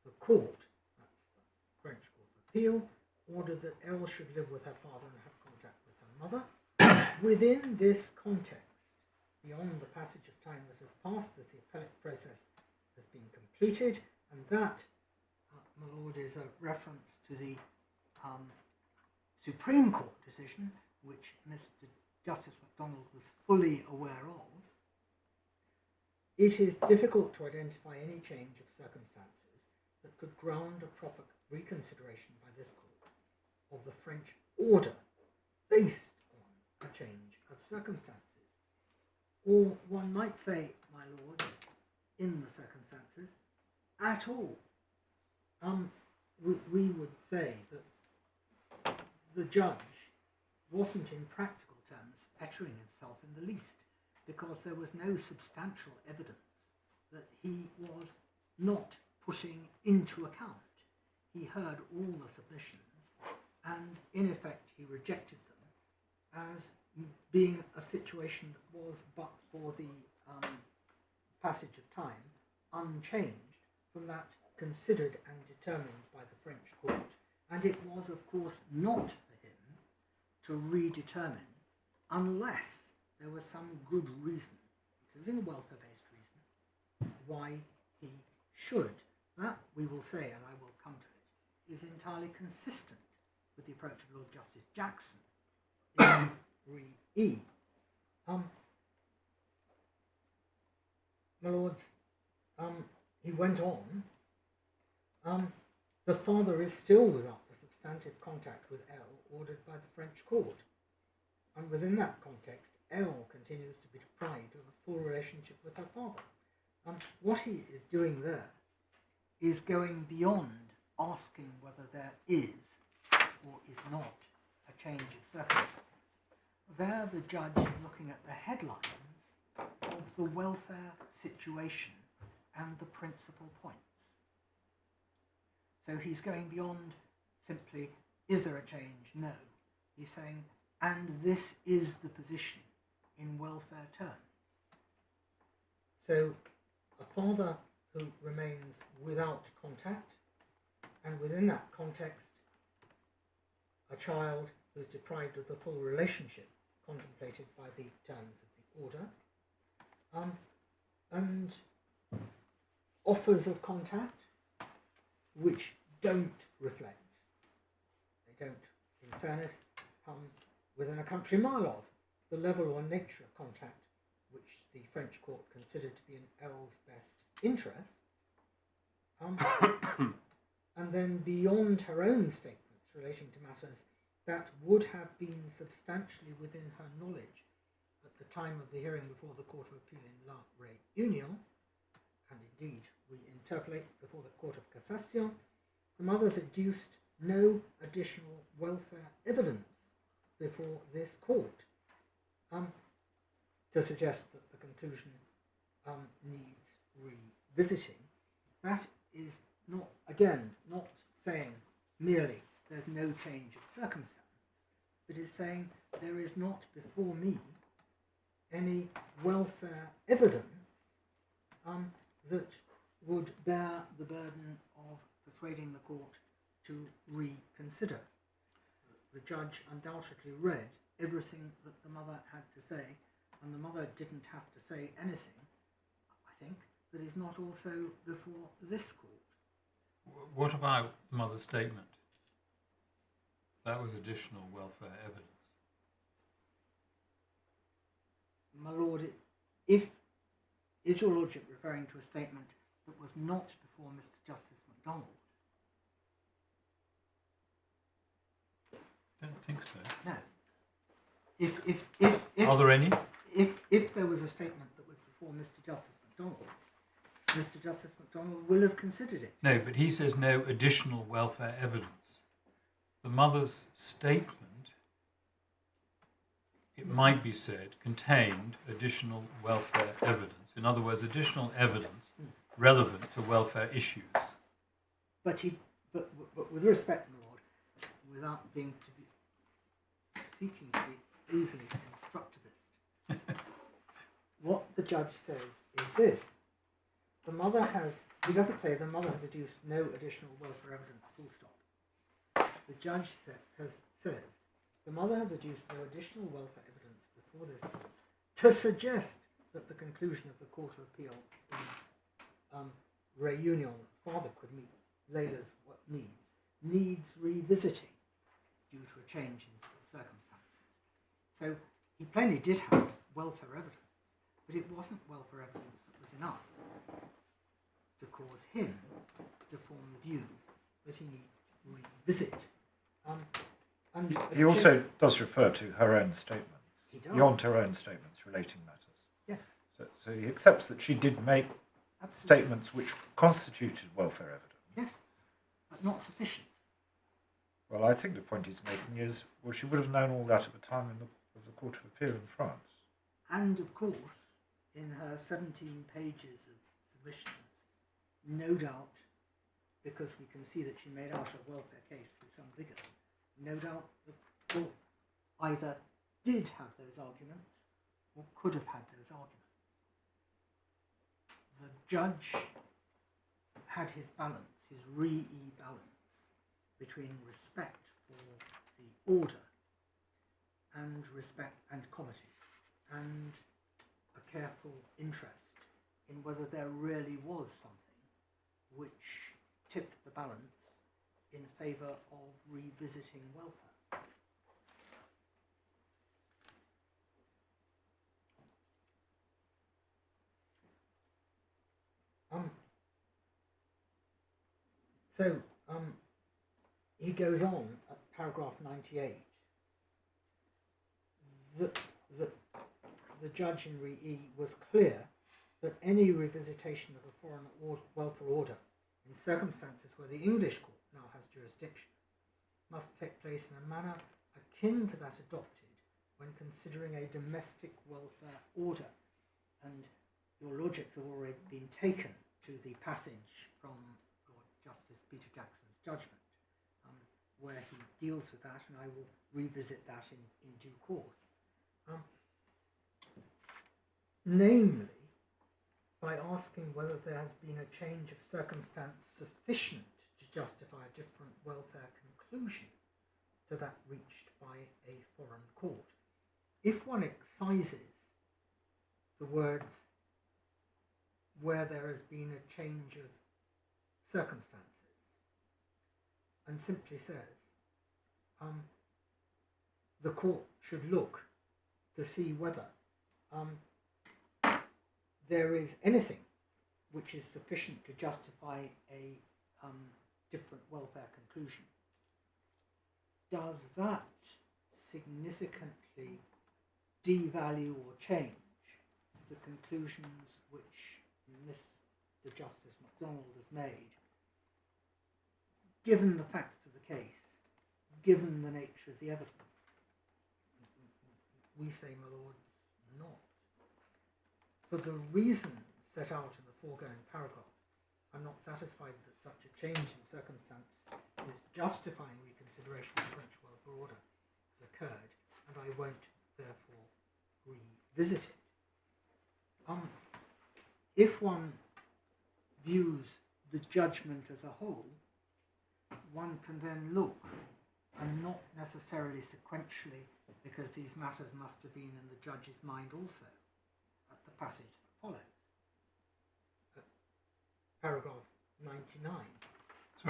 the court, that's the French Court of Appeal, ordered that Elle should live with her father and have contact with her mother. Within this context, beyond the passage of time that has passed as the appellate process has been completed, and that, my lord, is a reference to the Supreme Court decision, which Mr. Justice MacDonald was fully aware of, it is difficult to identify any change of circumstances that could ground a proper reconsideration by this court of the French order based on a change of circumstances. Or one might say, my lords, in the circumstances, at all. We would say that the judge wasn't in practical terms fettering himself in the least, because there was no substantial evidence that he was not putting into account. He heard all the submissions and in effect he rejected them as being a situation that was, but for the passage of time, unchanged from that considered and determined by the French court. And it was, of course, not for him to redetermine unless there was some good reason, including a welfare-based reason, why he should. That, we will say, and I will come to it, is entirely consistent with the approach of Lord Justice Jackson in Re E. My lords, he went on, the father is still without the substantive contact with L ordered by the French court, and within that context L continues to be deprived of a full relationship with her father. What he is doing there is going beyond asking whether there is or is not a change of circumstance. There the judge is looking at the headlines of the welfare situation and the principal points. So he's going beyond simply, is there a change? No. He's saying, and this is the position in welfare terms. So a father who remains without contact, and within that context, a child who is deprived of the full relationship contemplated by the terms of the order, and offers of contact which don't reflect, they don't, in fairness, come within a country mile of the level or nature of contact which the French court considered to be in L's best interests, and then beyond her own statements relating to matters that would have been substantially within her knowledge at the time of the hearing before the Court of Appeal in La Réunion, and indeed we interpolate before the Court of Cassation, the mothers adduced no additional welfare evidence before this court to suggest that the conclusion needs revisiting. That is not, again, not saying merely there's no change of circumstance, but is saying there is not before me any welfare evidence that would bear the burden of persuading the court to reconsider. The judge undoubtedly read everything that the mother had to say, and the mother didn't have to say anything, I think, that is not also before this court. What about the mother's statement? That was additional welfare evidence. My lord, is your lordship referring to a statement that was not before Mr. Justice MacDonald? I don't think so. No. If Are there any? If there was a statement that was before Mr. Justice MacDonald, Mr. Justice MacDonald will have considered it. No, but he says no additional welfare evidence. The mother's statement, it might be said, contained additional welfare evidence. In other words, additional evidence relevant to welfare issues. But with respect, my lord, without being to be seeking to be overly constructivist, what the judge says is this: the mother has. He doesn't say the mother has adduced no additional welfare evidence. Full stop. The judge says the mother has adduced no additional welfare evidence before this court to suggest that the conclusion of the Court of Appeal in Réunion, that father could meet Layla's needs revisiting due to a change in circumstances. So he plainly did have welfare evidence, but it wasn't welfare evidence that was enough to cause him to form the view that he need revisit. And he also does refer to her own statements, he does. beyond her own statements relating matters. Yes. So he accepts that she did make Absolutely. statements which constituted welfare evidence. Yes, but not sufficient. Well, I think the point he's making is, well, she would have known all that at the time of the Court of Appeal in France. And of course, in her 17 pages of submissions, no doubt, because we can see that she made out a welfare case with some vigour, no doubt the court either did have those arguments or could have had those arguments. The judge had his balance, his re-e balance, between respect for the order and respect and comity, and a careful interest in whether there really was something which tipped the balance in favour of revisiting welfare. He goes on at paragraph 98 that the judge in re-e was clear that any revisitation of a foreign welfare order in circumstances where the English court now has jurisdiction must take place in a manner akin to that adopted when considering a domestic welfare order. And your lordships have already been taken to the passage from Lord Justice Peter Jackson's judgment, where he deals with that, and I will revisit that in due course. Namely, by asking whether there has been a change of circumstance sufficient to justify a different welfare conclusion to that reached by a foreign court. If one excises the words where there has been a change of circumstances and simply says the court should look to see whether there is anything which is sufficient to justify a different welfare conclusion, does that significantly devalue or change the conclusions which Mr. Justice MacDonald has made, given the facts of the case, given the nature of the evidence? We say, my lords, not. For the reasons set out in the foregoing paragraph, I'm not satisfied that such a change in circumstance is justifying reconsideration of the French welfare order has occurred, and I won't therefore revisit it. If one views the judgment as a whole, one can then look, and not necessarily sequentially, because these matters must have been in the judge's mind also, at the passage that follows. Paragraph 99. So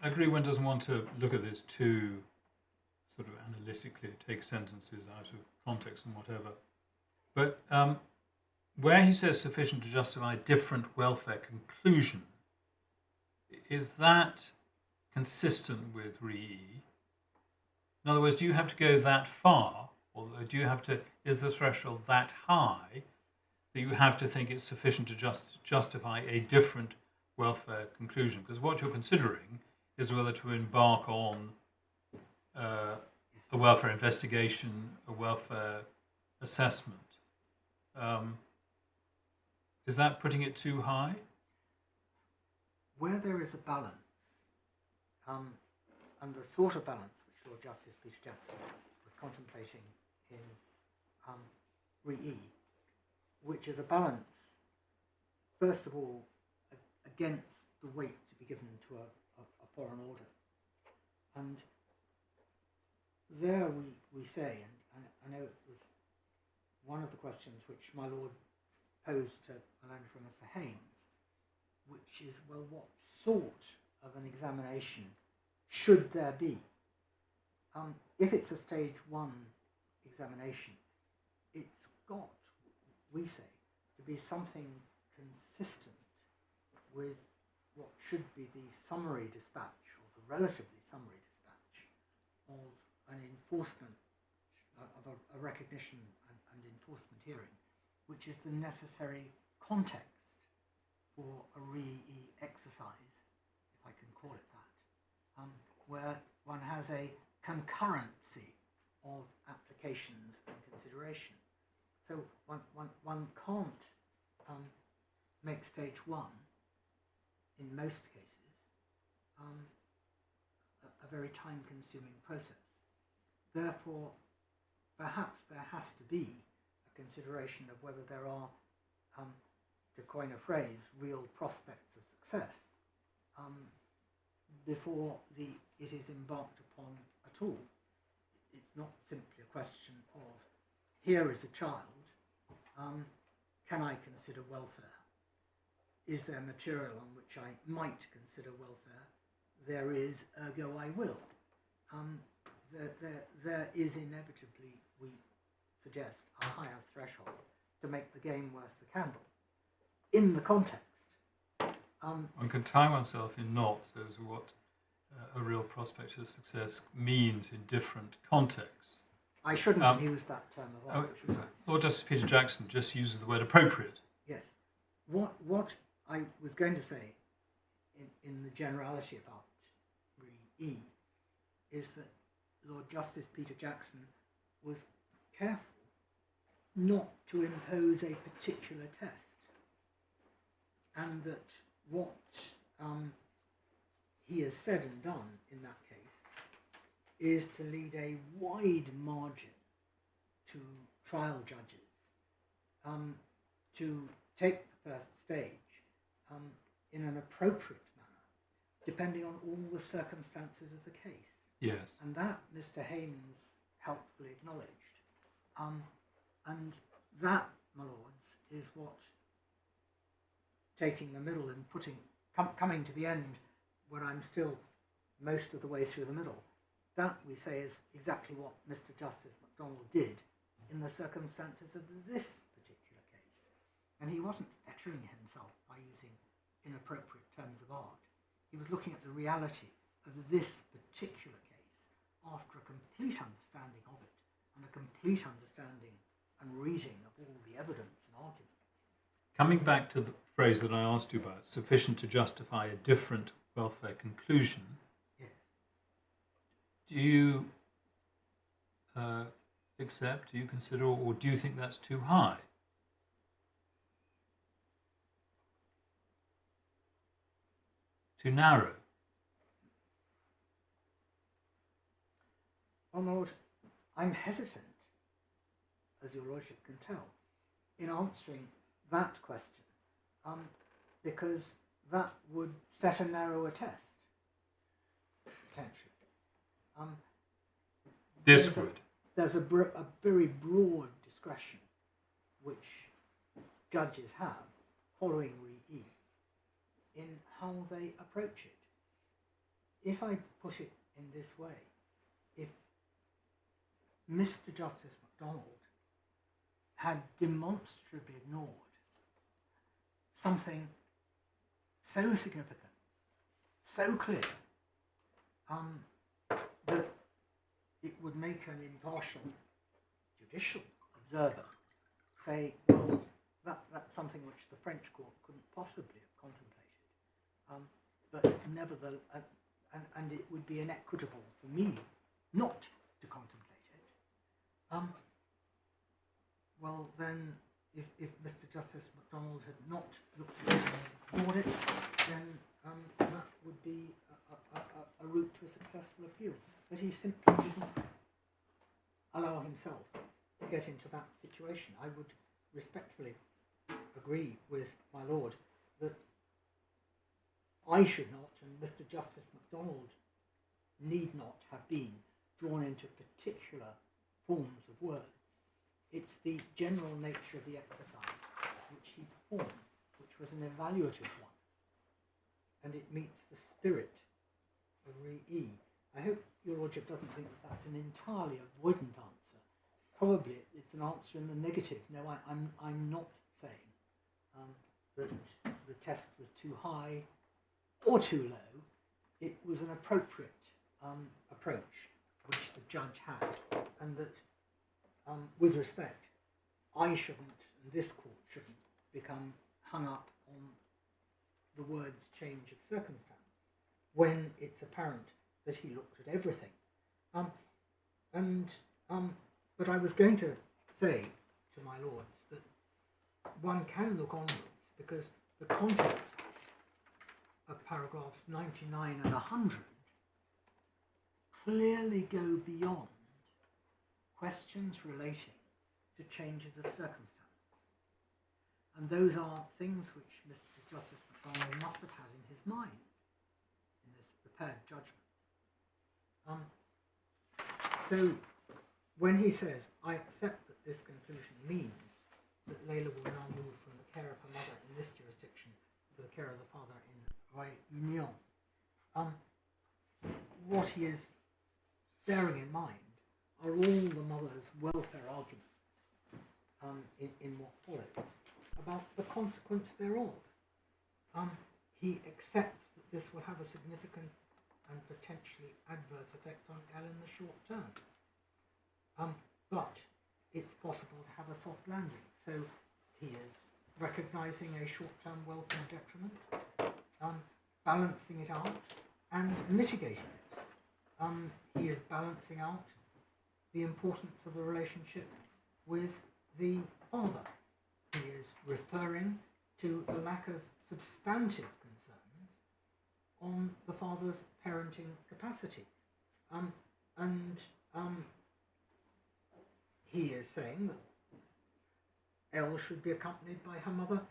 I agree one doesn't want to look at this too sort of analytically, take sentences out of context and whatever. But where he says sufficient to justify different welfare conclusion, is that consistent with re-e? In other words, do you have to go that far, or do you have to, is the threshold that high that you have to think it's sufficient to justify a different welfare conclusion? Because what you're considering is whether to embark on a welfare investigation, a welfare assessment. Is that putting it too high? Where there is a balance, and the sort of balance which Lord Justice Peter Jackson was contemplating in re-e, which is a balance, first of all, against the weight to be given to a foreign order. And there we say, and I know it was one of the questions which my Lord posed to a letter from Mr. Haynes, which is, well, what sort of an examination should there be? If it's a stage 1 examination, it's got, we say, to be something consistent with what should be the summary dispatch, or the relatively summary dispatch, of an enforcement, of a recognition and enforcement hearing, which is the necessary context for a re-e exercise, if I can call it that, where one one has a concurrency of applications and consideration. So one can't make stage one, in most cases, a very time-consuming process. Therefore, perhaps there has to be a consideration of whether there are, to coin a phrase, real prospects of success before it is embarked upon at all. It's not simply a question of, here is a child, can I consider welfare? Is there material on which I might consider welfare? There is, ergo I will. There is inevitably, we suggest, a higher threshold to make the game worth the candle. In the context. One can tie oneself in knots as to what a real prospect of success means in different contexts. I shouldn't have used that term of art, should I? Lord Justice Peter Jackson just uses the word appropriate. Yes. What I was going to say in the generality about Re-E is that Lord Justice Peter Jackson was careful not to impose a particular test, and that what he has said and done in that case is to lead a wide margin to trial judges to take the first stage in an appropriate manner, depending on all the circumstances of the case. Yes. And that Mr. Haynes helpfully acknowledged. And that, my lords, is what, taking the middle and coming to the end when I'm still most of the way through the middle, that we say is exactly what Mr. Justice MacDonald did in the circumstances of this particular case. And he wasn't fettering himself by using inappropriate terms of art. He was looking at the reality of this particular case after a complete understanding of it and a complete understanding and reading of all the evidence and arguments. Coming back to the phrase that I asked you about, sufficient to justify a different welfare conclusion, yes. Do you accept, do you consider, or do you think that's too high? Too narrow? Well, my lord, I'm hesitant, as your lordship can tell, in answering that question, because that would set a narrower test, potentially. This would. There's a very broad discretion which judges have following Re-E in how they approach it. If I put it in this way, if Mr. Justice MacDonald had demonstrably ignored something so significant, so clear, that it would make an impartial judicial observer say, well, that's something which the French court couldn't possibly have contemplated. But nevertheless, and it would be inequitable for me not to contemplate it. Well, then, if Mr. Justice MacDonald had not looked at it and ignored it, then that would be a route to a successful appeal. But he simply didn't allow himself to get into that situation. I would respectfully agree with my lord that I should not, and Mr. Justice MacDonald need not have been drawn into particular forms of words. It's the general nature of the exercise which he performed, which was an evaluative one, and it meets the spirit of Re-E. I hope your lordship doesn't think that that's an entirely avoidant answer. Probably it's an answer in the negative. No, I'm not saying that the test was too high or too low. It was an appropriate approach which the judge had, and that with respect, I shouldn't, and this court shouldn't, become hung up on the words change of circumstance when it's apparent that he looked at everything. But I was going to say to my lords that one can look onwards, because the content of paragraphs 99 and 100 clearly go beyond questions relating to changes of circumstance. And those are things which Mr. Justice MacDonald must have had in his mind in this prepared judgment. So when he says, I accept that this conclusion means that Layla will now move from the care of her mother in this jurisdiction to the care of the father in Réunion, what he is bearing in mind are all the mother's welfare arguments in what follows about the consequence thereof. He accepts that this will have a significant and potentially adverse effect on Elle in the short term. But it's possible to have a soft landing. So he is recognising a short-term welfare detriment, balancing it out and mitigating it. He is balancing out the importance of the relationship with the father. He is referring to the lack of substantive concerns on the father's parenting capacity. He is saying that Elle should be accompanied by her mother.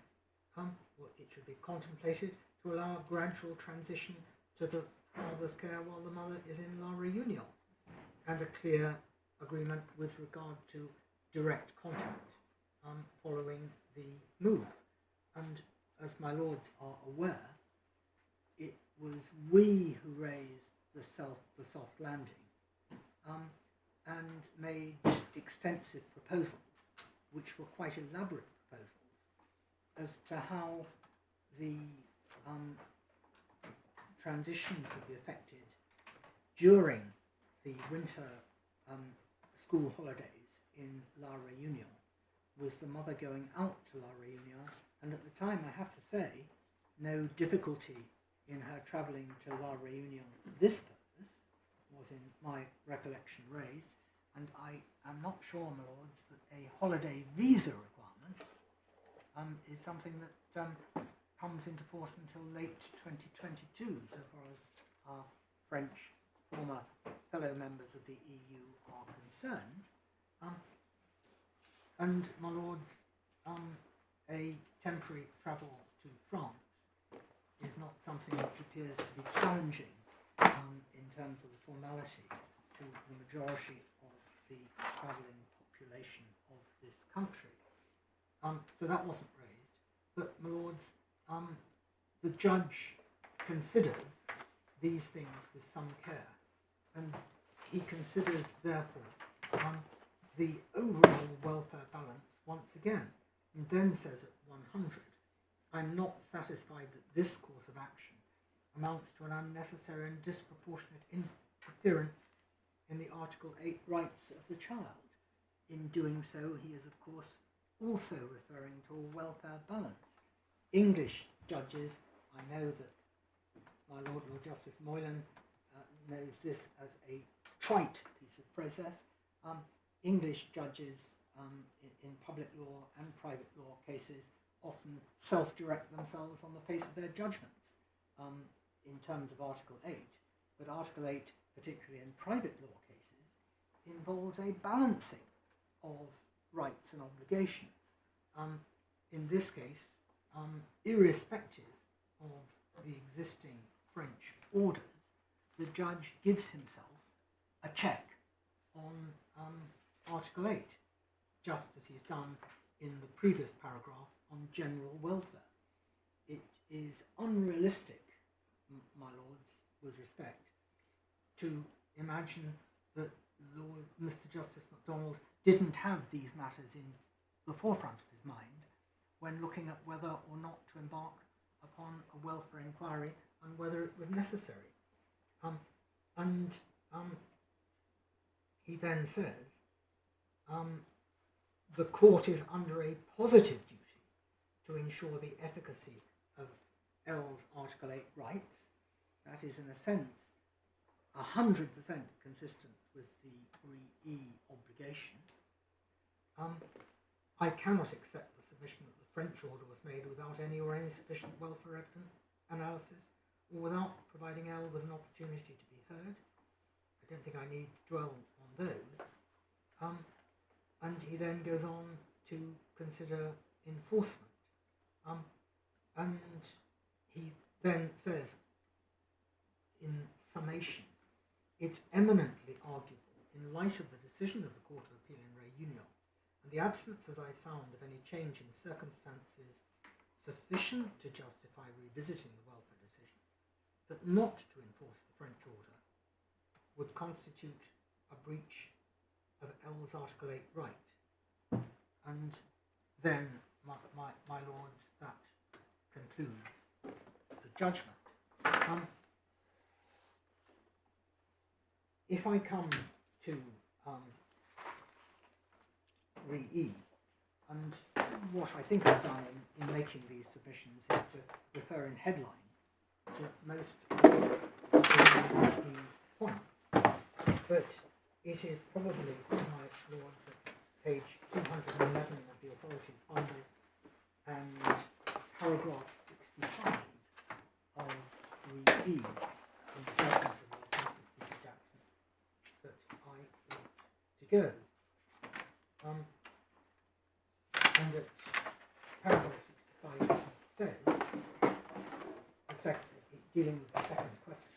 It should be contemplated to allow a gradual transition to the father's care while the mother is in La Réunion, and a clear agreement with regard to direct contact following the move. And as my lords are aware, it was we who raised the soft landing and made extensive proposals, which were quite elaborate proposals, as to how the transition could be effected during the winter school holidays in La Réunion, with the mother going out to La Réunion, and at the time, I have to say, no difficulty in her travelling to La Réunion for this purpose was in my recollection raised, and I am not sure, my lords, that a holiday visa requirement is something that comes into force until late 2022, so far as our French former fellow members of the EU are concerned. And, my lords, a temporary travel to France is not something which appears to be challenging in terms of the formality to the majority of the travelling population of this country. So that wasn't raised. But, my lords, the judge considers these things with some care, and he considers, therefore, the overall welfare balance once again, and then says at 100, I'm not satisfied that this course of action amounts to an unnecessary and disproportionate interference in the Article 8 rights of the child. In doing so, he is, of course, also referring to a welfare balance. English judges, I know that my Lord Justice Moylan knows this as a trite piece of process. English judges in public law and private law cases often self-direct themselves on the face of their judgments in terms of Article 8, but Article 8, particularly in private law cases, involves a balancing of rights and obligations. In this case, irrespective of the existing French orders, the judge gives himself a check on Article 8, just as he's done in the previous paragraph on general welfare. It is unrealistic, my lords, with respect, to imagine that Mr. Justice MacDonald didn't have these matters in the forefront of his mind when looking at whether or not to embark upon a welfare inquiry and whether it was necessary. He then says, the court is under a positive duty to ensure the efficacy of L's Article 8 rights. That is, in a sense, 100% consistent with the Re-E obligation, I cannot accept the submission that the French order was made without any or any sufficient welfare analysis, or without providing Elle with an opportunity to be heard. I don't think I need to dwell on those. And he then goes on to consider enforcement. And he then says, in summation, it's eminently arguable, in light of the decision of the Court of Appeal in Réunion, and the absence, as I found, of any change in circumstances sufficient to justify revisiting the welfare decision, that not to enforce the French order would constitute a breach of L's Article 8 right. And then, my lords, that concludes the judgment. If I come to Re-E, and what I think I've done in making these submissions is to refer in headline to most of the points, but it is probably, my lords, at page 211 of the authorities bundle and paragraph 65 of Re-E in the judgment of the case of Peter Jackson that I ought to go. And that paragraph 65 says, dealing with the second question,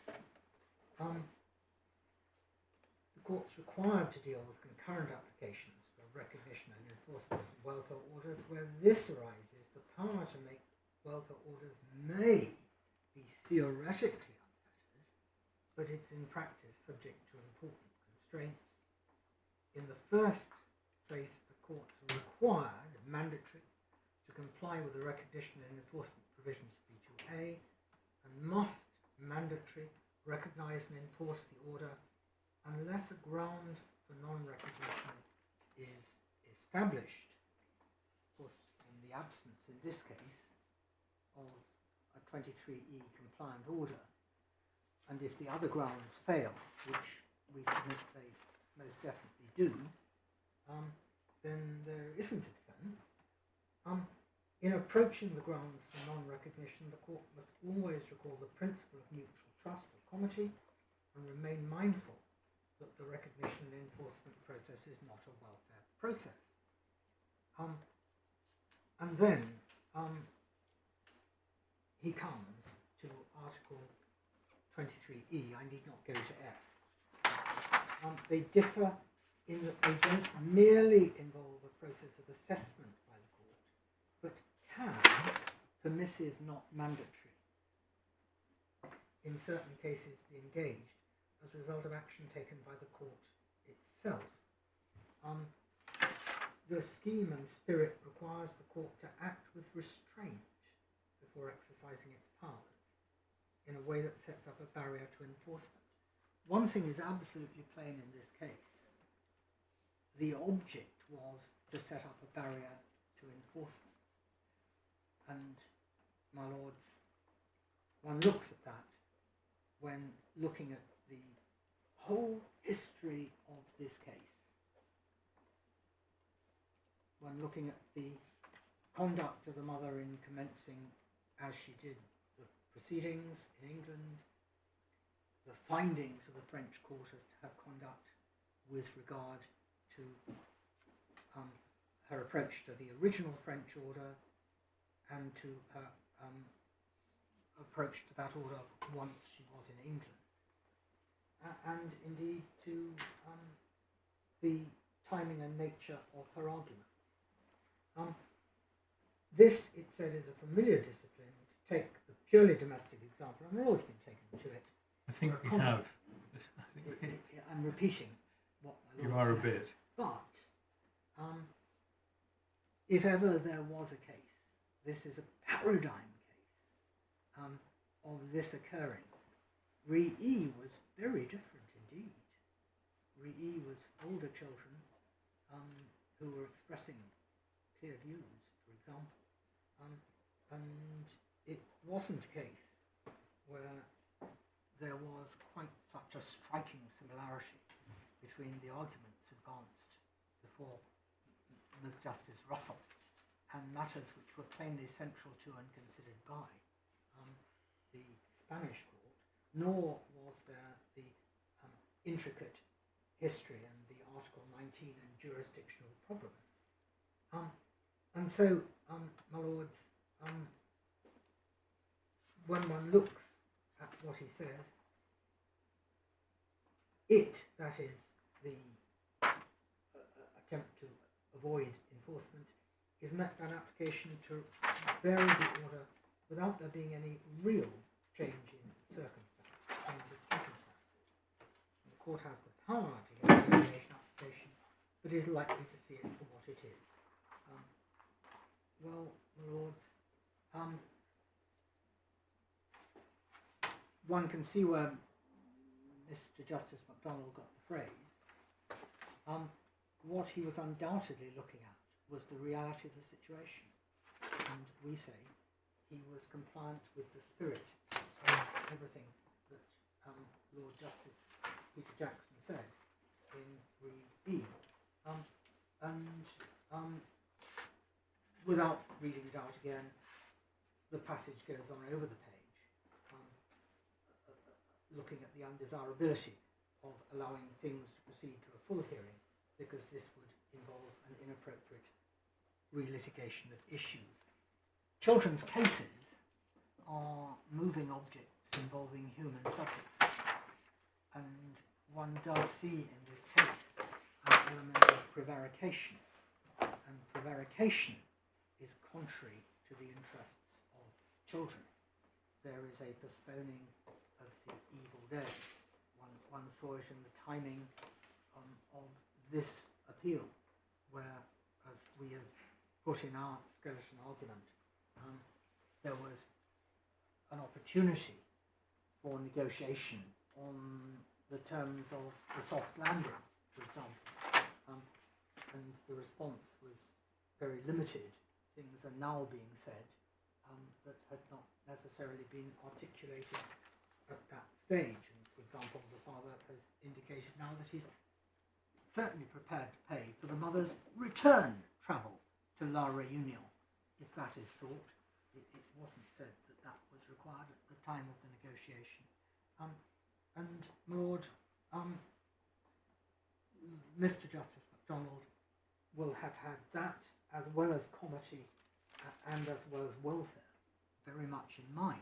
the court's required to deal with concurrent applications for recognition and enforcement of welfare orders. Where this arises, the power to make welfare orders may be theoretically unfettered, but it's in practice subject to important constraints. In the first place, the courts are required, mandatory, to comply with the recognition and enforcement provisions of B2A, and must, mandatory, recognise and enforce the order unless a ground for non-recognition is established. Of course, in the absence, in this case, of a 23E compliant order, and if the other grounds fail, which we submit they most definitely do, then there isn't a defence. In approaching the grounds for non-recognition, the court must always recall the principle of mutual trust or comity and remain mindful that the recognition and enforcement process is not a welfare process. And then he comes to Article 23E. I need not go to F. They differ in that they don't merely involve a process of assessment by the court, but can, permissive, not mandatory, in certain cases be engaged as a result of action taken by the court itself. The scheme and spirit requires the court to act with restraint before exercising its powers in a way that sets up a barrier to enforcement. One thing is absolutely plain in this case. The object was to set up a barrier to enforcement. And, my lords, one looks at that when looking at the whole history of this case. When looking at the conduct of the mother in commencing, as she did, the proceedings in England, the findings of the French court as to her conduct with regard to her approach to the original French order and to her approach to that order once she was in England, and indeed to the timing and nature of her arguments. This, it said, is a familiar discipline. To take the purely domestic example, and we've always been taken to it. I think we have. I'm repeating what my You lord are a said. bit. But if ever there was a case, this is a paradigm case of this occurring. Re-E was very different indeed. Re-E was older children who were expressing clear views, for example, and it wasn't a case where there was quite such a a striking similarity between the arguments advanced before Ms. Justice Russell and matters which were plainly central to and considered by the Spanish court, nor was there the intricate history and the Article 19 and jurisdictional problems. And so, my lords, when one looks at what he says, that is the attempt to avoid enforcement, is met by an application to vary the order without there being any real change in circumstances. And the court has the power to get a variation application, but is likely to see it for what it is. Well, my lords, one can see where Mr. Justice MacDonald got the phrase. What he was undoubtedly looking at was the reality of the situation, and we say he was compliant with the spirit of everything that Lord Justice Peter Jackson said in 3B. Without reading it out again, the passage goes on over the page, looking at the undesirability of allowing things to proceed to a full hearing, because this would involve an inappropriate relitigation of issues. Children's cases are moving objects involving human subjects, and one does see in this case an element of prevarication, and prevarication is contrary to the interests of children. There is a postponing of the evil day. One saw it in the timing of this appeal, where, as we have put in our skeleton argument, there was an opportunity for negotiation on the terms of the soft landing, for example, and the response was very limited. Things are now being said that had not necessarily been articulated at that stage. And for example, the father has indicated now that he's certainly prepared to pay for the mother's return travel to La Réunion, if that is sought. It wasn't said that that was required at the time of the negotiation. And my lord, Mr. Justice MacDonald will have had that, as well as comity and as well as welfare, very much in mind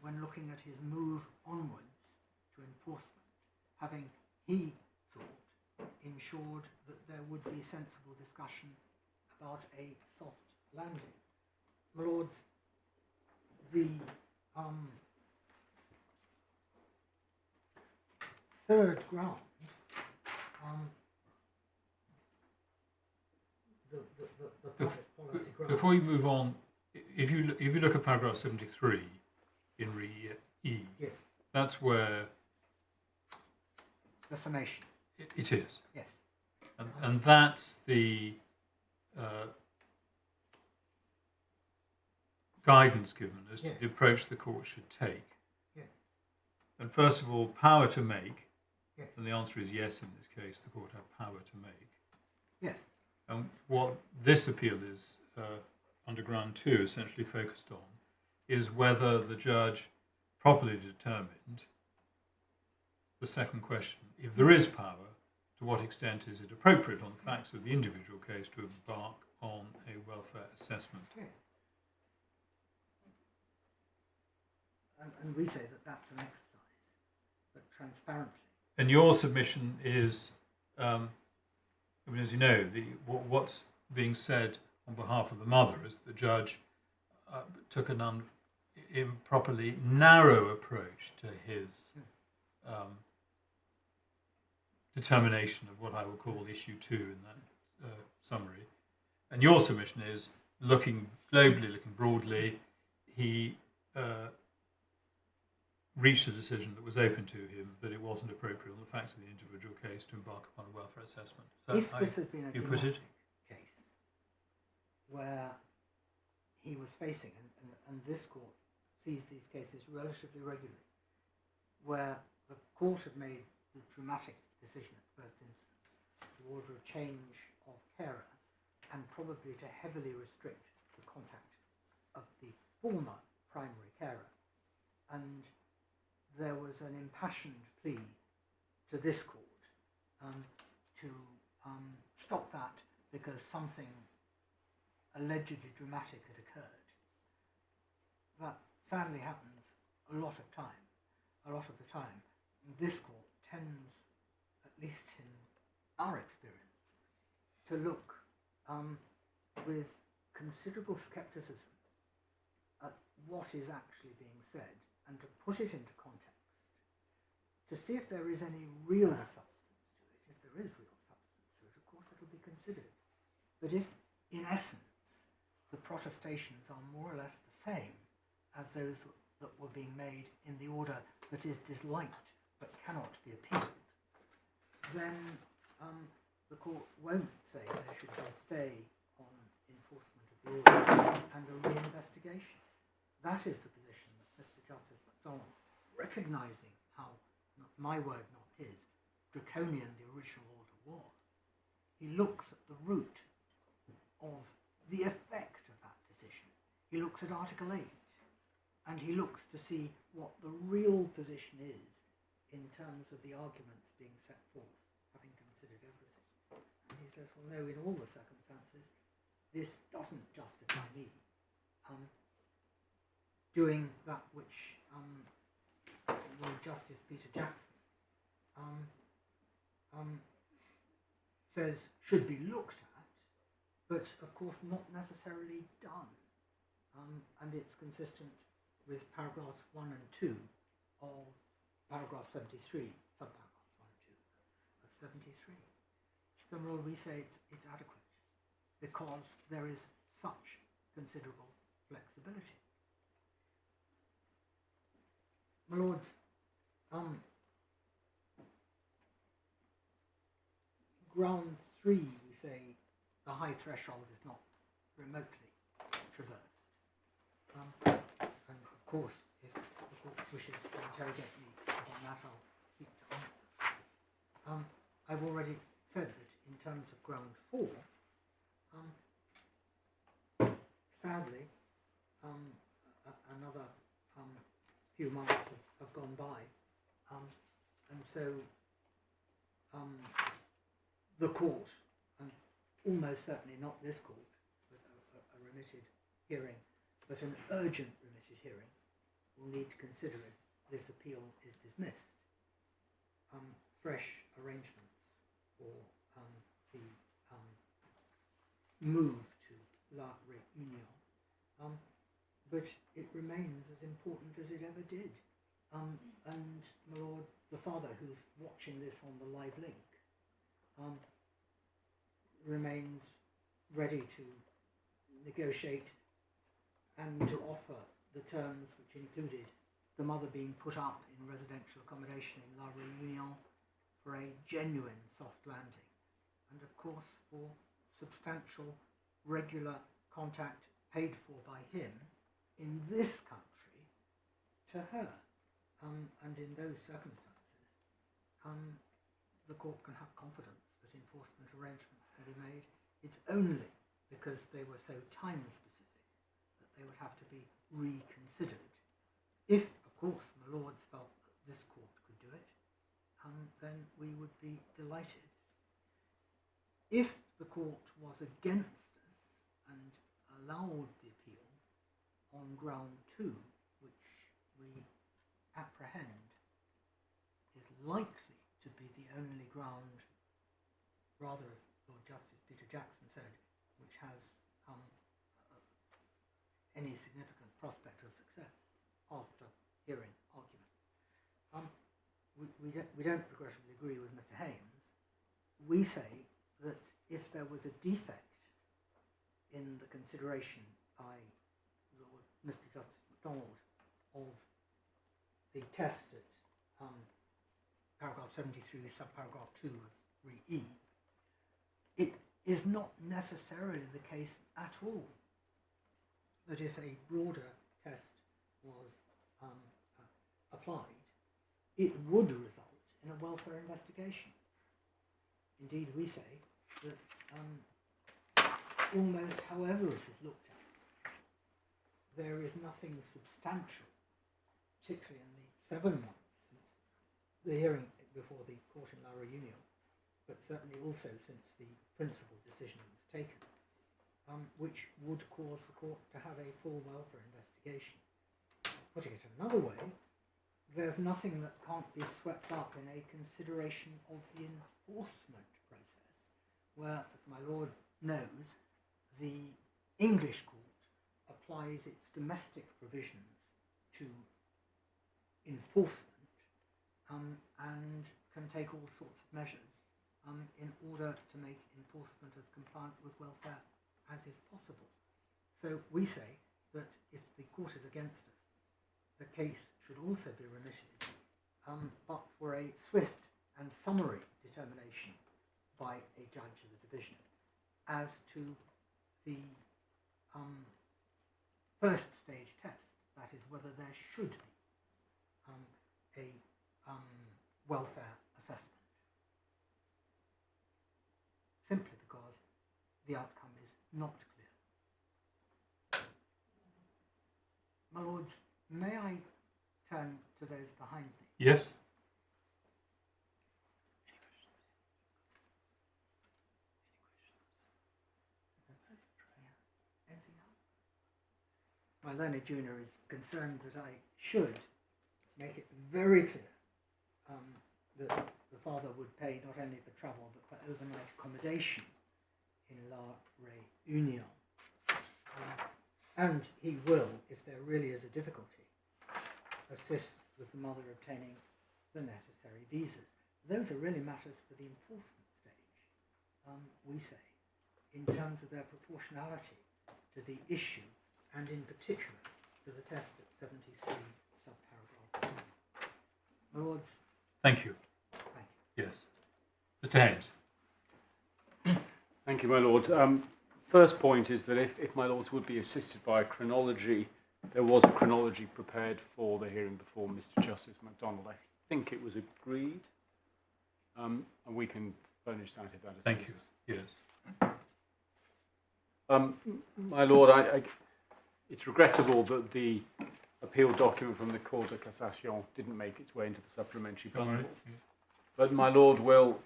when looking at his move onwards to enforcement, having, he thought, ensured that there would be sensible discussion about a soft landing. My lords, the third ground, the public policy ground. Before you move on, if you look at paragraph 73 in Re E, Yes. that's where The summation. it is, Yes. and that's the guidance given as to Yes. the approach the court should take. Yes. And first of all, power to make, Yes. and the answer is yes in this case, the court had power to make. Yes. And what this appeal is, under ground 2, essentially focused on, is whether the judge properly determined the second question. If there is power, to what extent is it appropriate on the facts of the individual case to embark on a welfare assessment? Yes. And we say that that's an exercise, but transparently. And your submission is, as you know, what's being said on behalf of the mother is the judge took an improperly narrow approach to his determination of what I will call issue 2 in that summary. And your submission is, looking globally, looking broadly, he reached a decision that was open to him that it wasn't appropriate on the facts of the individual case to embark upon a welfare assessment. So If this had been a you put domestic it? case where he was facing, and this court sees these cases relatively regularly, where the court had made the dramatic decision at first instance to order a change of carer and probably to heavily restrict the contact of the former primary carer. And there was an impassioned plea to this court to stop that because something allegedly dramatic had occurred. That sadly happens a lot of the time. This court tends, at least in our experience, to look with considerable scepticism at what is actually being said and to put it into context, to see if there is any real substance to it. If there is real substance to it, of course it will be considered. But if, in essence, the protestations are more or less the same as those that were being made in the order that is disliked but cannot be appealed, then the court won't say there should be a stay on enforcement of the order and a reinvestigation. That is the position that Mr. Justice MacDonald, recognising how, not my word, not his, draconian the original order was, he looks at the root of the effect of that decision. He looks at Article 8 and he looks to see what the real position is in terms of the arguments being set forth, having considered everything. And he says, well, no, in all the circumstances, this doesn't justify me doing that which Lord Justice Peter Jackson says should be looked at, but of course not necessarily done. And it's consistent with paragraphs 1 and 2 of paragraph 73, subparagraphs 1 and 2 of 73. So, my lord, we say it's adequate because there is such considerable flexibility. My lords, ground 3, we say the high threshold is not remotely traversed. And of course, if the court wishes to interrogate me on that, I'll seek to answer. I've already said that in terms of ground 4, sadly, another few months have gone by, and so the court, and almost certainly not this court, but a remitted hearing, but an urgent remitted hearing, will need to consider if this appeal is dismissed, fresh arrangements for the move to La Réunion. But it remains as important as it ever did. And my lord, the father who's watching this on the live link remains ready to negotiate and to offer the terms which included the mother being put up in residential accommodation in La Réunion for a genuine soft landing, and of course for substantial regular contact paid for by him in this country to her. And in those circumstances, the court can have confidence that enforcement arrangements can be made. It's only because they were so time specific that they would have to be reconsidered. If, of course, my lords felt that this court could do it, then we would be delighted. If the court was against us and allowed the appeal on ground 2, which we apprehend is likely to be the only ground, rather as Lord Justice Peter Jackson said, which has any significant prospect of success after hearing argument. We don't regrettably agree with Mr. Hames. We say that if there was a defect in the consideration by Lord Mr. Justice MacDonald of the test at paragraph 73, subparagraph 2 of 3E, it is not necessarily the case at all that if a broader test was applied, it would result in a welfare investigation. Indeed, we say that almost however it is looked at, there is nothing substantial, particularly in the 7 months since the hearing before the court in La Réunion, but certainly also since the principal decision was taken, which would cause the court to have a full welfare investigation. Putting it another way, there's nothing that can't be swept up in a consideration of the enforcement process, where, as my lord knows, the English court applies its domestic provisions to enforcement and can take all sorts of measures in order to make enforcement as compliant with welfare as is possible. So we say that if the court is against us, the case should also be remitted, but for a swift and summary determination by a judge of the division as to the first stage test, that is, whether there should be a welfare assessment, simply because the outcome is not clear. My lords, may I turn to those behind me? Yes. Anything else? My learned junior is concerned that I should make it very clear that the father would pay not only for travel but for overnight accommodation in La Réunion. And he will, if there really is a difficulty, assist with the mother obtaining the necessary visas. Those are really matters for the enforcement stage, we say, in terms of their proportionality to the issue and in particular to the test at 73 subparagraph 2. My lords. Thank you. Thank you. Yes. Mr. Haynes. Thank you, my lord. First point is that if my lords would be assisted by a chronology, there was a chronology prepared for the hearing before Mr. Justice MacDonald. I think it was agreed, and we can furnish that if that assists. Thank you. Yes. My lord, it's regrettable that the appeal document from the Cour de Cassation didn't make its way into the supplementary bundle. Right. But my lord will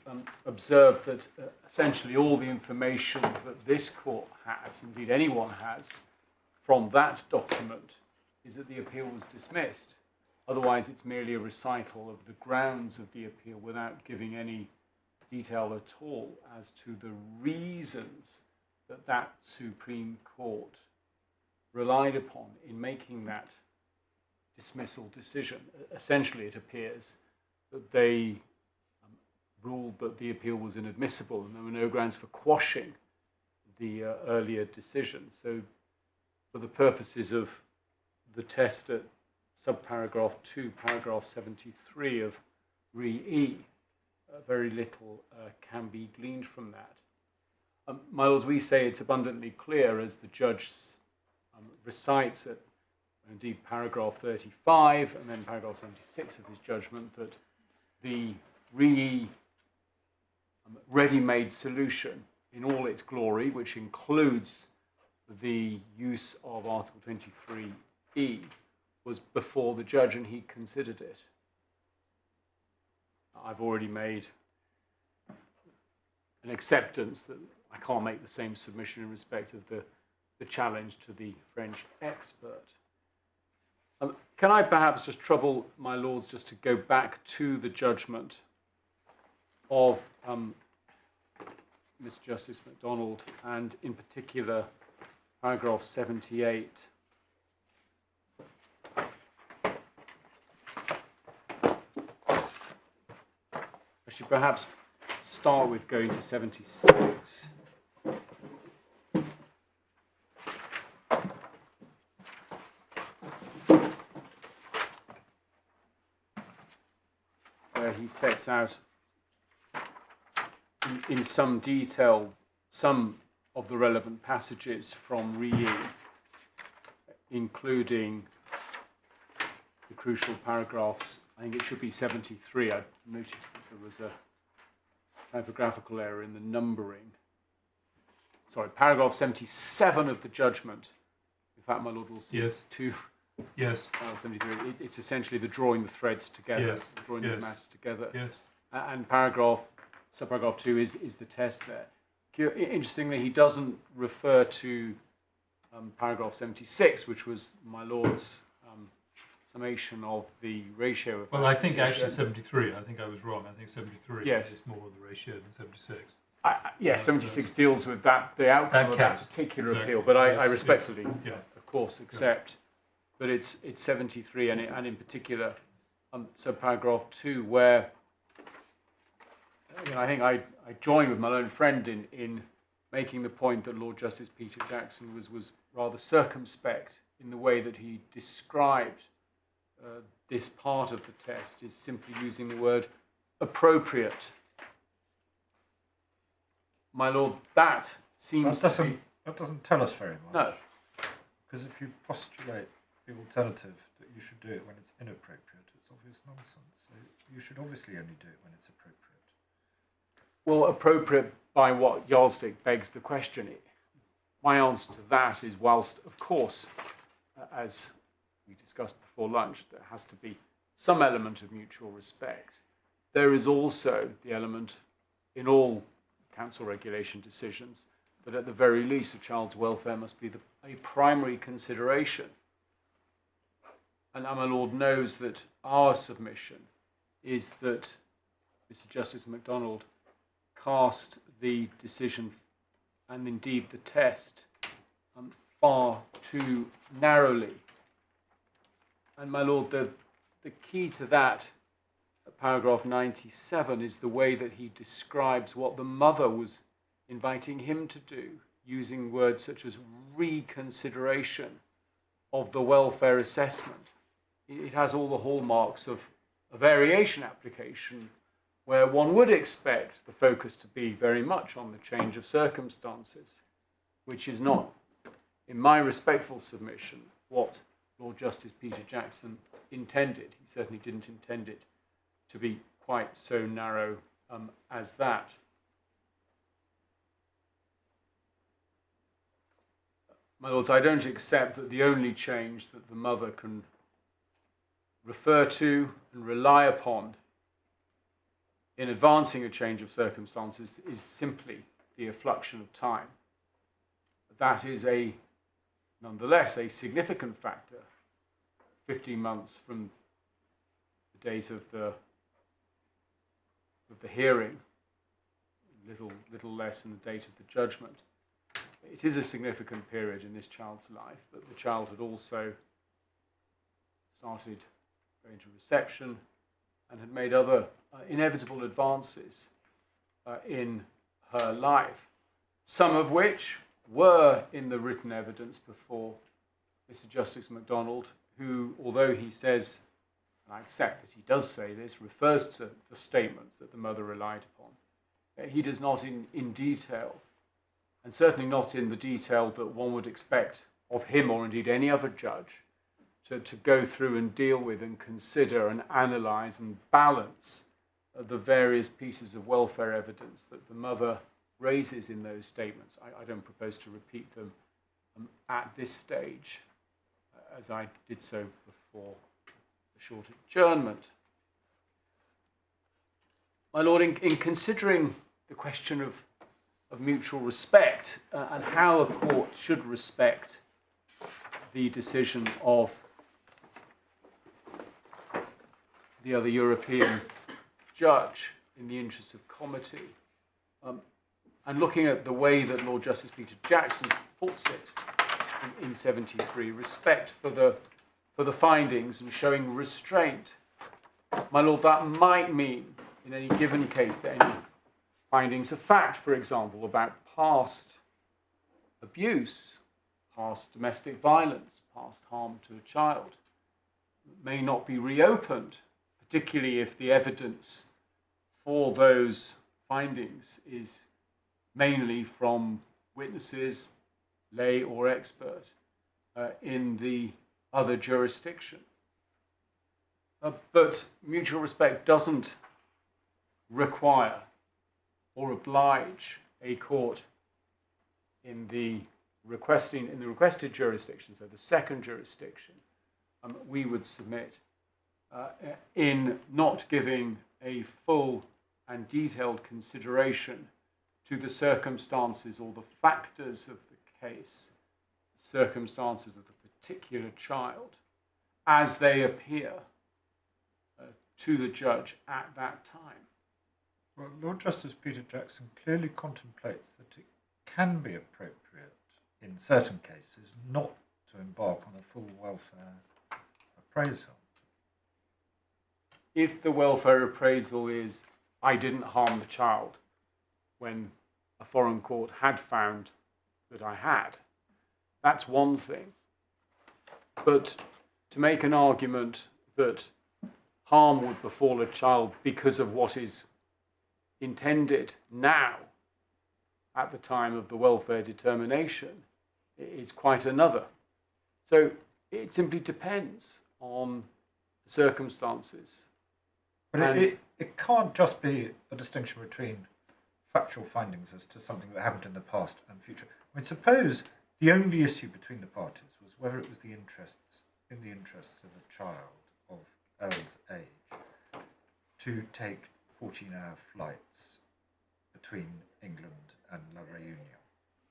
observe that essentially all the information that this court has, indeed anyone has, from that document is that the appeal was dismissed. Otherwise, it's merely a recital of the grounds of the appeal without giving any detail at all as to the reasons that that Supreme Court relied upon in making that dismissal decision. Essentially, it appears that they ruled that the appeal was inadmissible and there were no grounds for quashing the earlier decision. So for the purposes of the test at subparagraph 2, paragraph 73 of Re-E, very little can be gleaned from that. My lords, we say it's abundantly clear, as the judge recites at indeed paragraph 35 and then paragraph 76 of his judgment, that the Re-E ready-made solution in all its glory, which includes the use of Article 23E, was before the judge and he considered it. I've already made an acceptance that I can't make the same submission in respect of the challenge to the French expert. Can I perhaps just trouble my lords just to go back to the judgment of Mr. Justice MacDonald, and in particular paragraph 78. I should perhaps start with going to 76. Where he sets out in some detail some of the relevant passages from Re-E, including the crucial paragraphs I think it should be 73. I noticed that there was a typographical error in the numbering. Sorry, paragraph 77 of the judgment. In fact, my lord will see Yes. two. Yes. 73. It's essentially the drawing the threads together, Yes. drawing Yes. these matters together. Yes. And subparagraph 2 is the test there. Interestingly, he doesn't refer to paragraph 76, which was my lord's summation of the ratio of. Well, that I think decision. actually 73. I think I was wrong. I think 73 Yes. is more of the ratio than 76. Yes, 76 deals with the outcome of that case. particular Exactly. appeal, but I Yes, respectfully, yes. Yeah. of course, accept that it's 73, and in particular, subparagraph 2, where I think I join with my own friend in making the point that Lord Justice Peter Jackson was rather circumspect in the way that he described this part of the test, is simply using the word appropriate. My lord, that seems to be... That doesn't tell us very much. No. Because if you postulate the alternative that you should do it when it's inappropriate, it's obvious nonsense. So you should obviously only do it when it's appropriate. Well, appropriate by what yardstick begs the question. My answer to that is, whilst, of course, as we discussed before lunch, there has to be some element of mutual respect, there is also the element in all council regulation decisions that at the very least a child's welfare must be a primary consideration. And my lord knows that our submission is that Mr. Justice MacDonald cast the decision and indeed the test far too narrowly. And my lord, the key to that, paragraph 97, is the way that he describes what the mother was inviting him to do, using words such as reconsideration of the welfare assessment. It has all the hallmarks of a variation application where one would expect the focus to be very much on the change of circumstances, which is not, in my respectful submission, what Lord Justice Peter Jackson intended. He certainly didn't intend it to be quite so narrow as that. My lords, I don't accept that the only change that the mother can refer to and rely upon in advancing a change of circumstances is simply the effluxion of time. That is nonetheless a significant factor, 15 months from the date of the hearing, little less than the date of the judgment. It is a significant period in this child's life, but the child had also started going to reception and had made other inevitable advances in her life, some of which were in the written evidence before Mr. Justice MacDonald, who, although he says, and I accept that he does say this, refers to the statements that the mother relied upon, he does not in detail, and certainly not in the detail that one would expect of him or indeed any other judge, to go through and deal with and consider and analyse and balance the various pieces of welfare evidence that the mother raises in those statements. I don't propose to repeat them at this stage, as I did so before the short adjournment. My lord, in considering the question of mutual respect and how a court should respect the decision of the other European judge in the interest of comity, and looking at the way that Lord Justice Peter Jackson puts it in 73, respect for the findings and showing restraint, my lord, that might mean in any given case that any findings of fact, for example, about past abuse, past domestic violence, past harm to a child, may not be reopened, particularly if the evidence for those findings is mainly from witnesses, lay or expert, in the other jurisdiction. But mutual respect doesn't require or oblige a court in the requested jurisdiction, so the second jurisdiction, we would submit in not giving a full and detailed consideration to the circumstances or the factors of the case, circumstances of the particular child, as they appear to the judge at that time. Well, Lord Justice Peter Jackson clearly contemplates that it can be appropriate in certain cases not to embark on a full welfare appraisal. If the welfare appraisal is, I didn't harm the child, when a foreign court had found that I had, that's one thing. But to make an argument that harm would befall a child because of what is intended now at the time of the welfare determination is quite another. So it simply depends on the circumstances. But it can't just be a distinction between factual findings as to something that happened in the past and future. I mean, suppose the only issue between the parties was whether it was in the interests of a child of Earl's age to take 14-hour flights between England and La Réunion.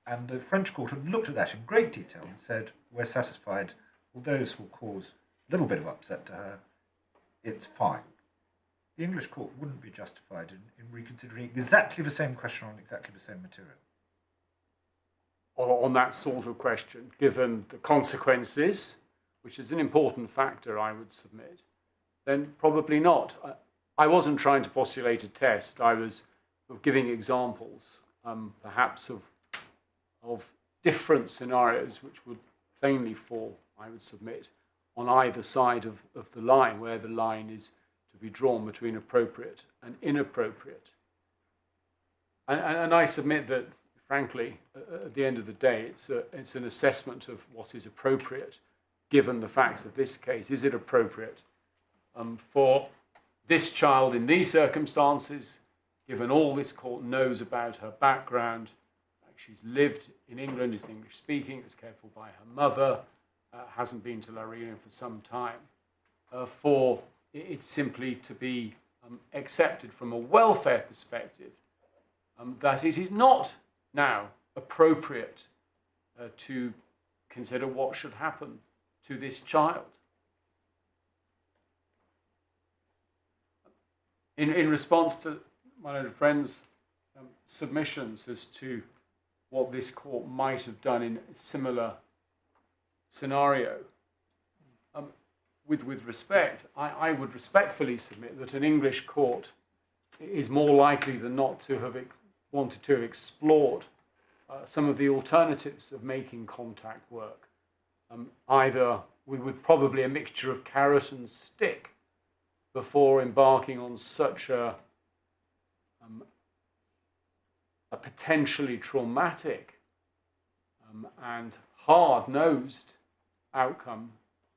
And the French court had looked at that in great detail and said, we're satisfied, although this will cause a little bit of upset to her, it's fine. The English court wouldn't be justified in reconsidering exactly the same question on exactly the same material. Or on that sort of question, given the consequences, which is an important factor, I would submit, then probably not. I wasn't trying to postulate a test. I was giving examples, perhaps of different scenarios which would plainly fall, I would submit, on either side of the line, where the line is to be drawn between appropriate and inappropriate. And I submit that, frankly, at the end of the day, it's an assessment of what is appropriate, given the facts of this case. Is it appropriate for this child in these circumstances, given all this court knows about her background? She's lived in England, is English speaking, is cared for by her mother, hasn't been to La Réunion for some time, for it simply to be accepted from a welfare perspective that it is not now appropriate to consider what should happen to this child. In response to my own friend's submissions as to what this court might have done in a similar scenario, with respect, I would respectfully submit that an English court is more likely than not to have wanted to have explored some of the alternatives of making contact work, either with probably a mixture of carrot and stick, before embarking on such a potentially traumatic and hard-nosed outcome,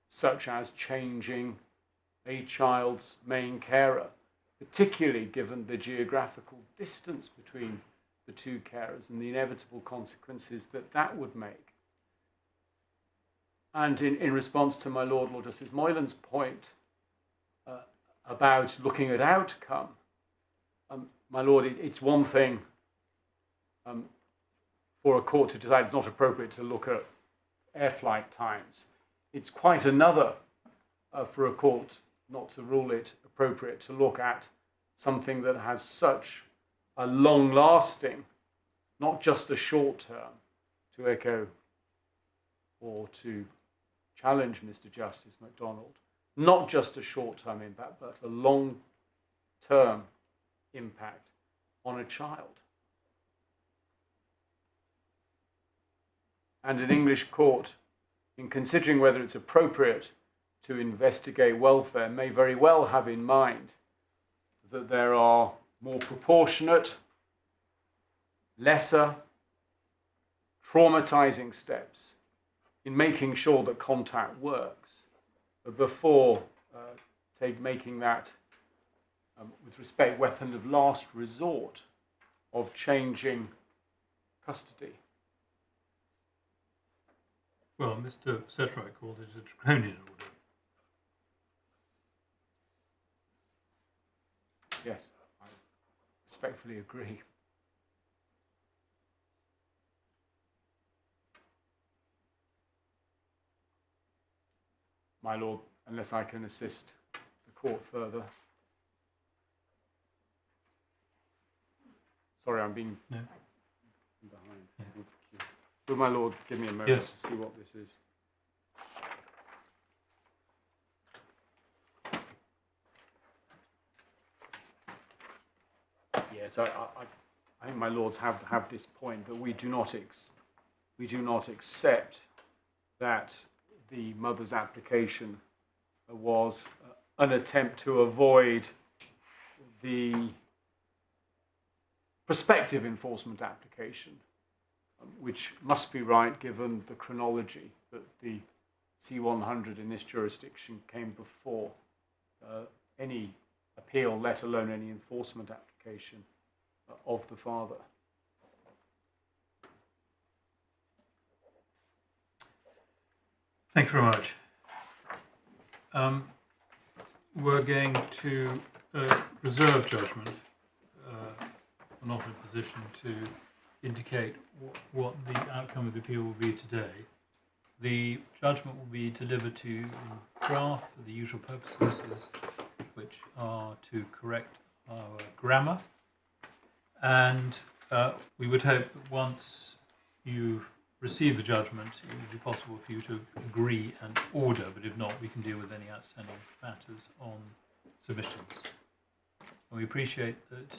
such as changing a child's main carer, particularly given the geographical distance between the two carers and the inevitable consequences that would make. And in response to my Lord Justice Moylan's point about looking at outcome, my Lord, it's one thing for a court to decide it's not appropriate to look at air flight times. It's quite another for a court not to rule it appropriate to look at something that has such a long-lasting, not just a short term, to echo or to challenge Mr. Justice MacDonald, not just a short-term impact, but a long-term impact on a child. And an English court, in considering whether it's appropriate to investigate welfare, may very well have in mind that there are more proportionate, lesser, traumatizing steps in making sure that contact works before making that, with respect, weapon of last resort of changing custody. Well, Mr. Setright called it a draconian order. Yes, I respectfully agree. My lord, unless I can assist the court further. Sorry, I'm being behind. Yeah. Will my lord give me a moment Yes. to see what this is? Yes, I think my lords have this point that we do not accept that the mother's application was an attempt to avoid the prospective enforcement application, which must be right given the chronology that the C-100 in this jurisdiction came before any appeal, let alone any enforcement application of the father. Thank you very much. We're going to reserve judgment. We're not in a position to indicate what the outcome of the appeal will be today. The judgment will be delivered to you in draft for the usual purposes, which are to correct our grammar. And we would hope that once you've received the judgment, it will be possible for you to agree and order, but if not, we can deal with any outstanding matters on submissions. And we appreciate that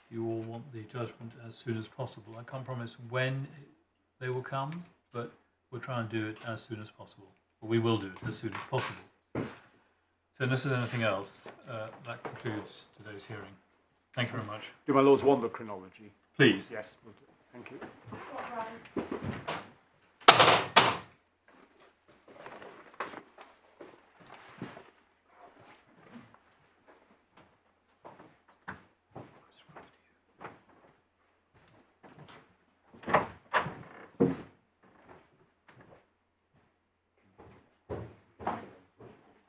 you all want the judgment as soon as possible. I can't promise when they will come, but we'll try and do it as soon as possible. Or we will do it as soon as possible. So unless there's anything else, that concludes today's hearing. Thank you very much. Do my lords want the chronology? Please. Yes, we'll do. Thank you.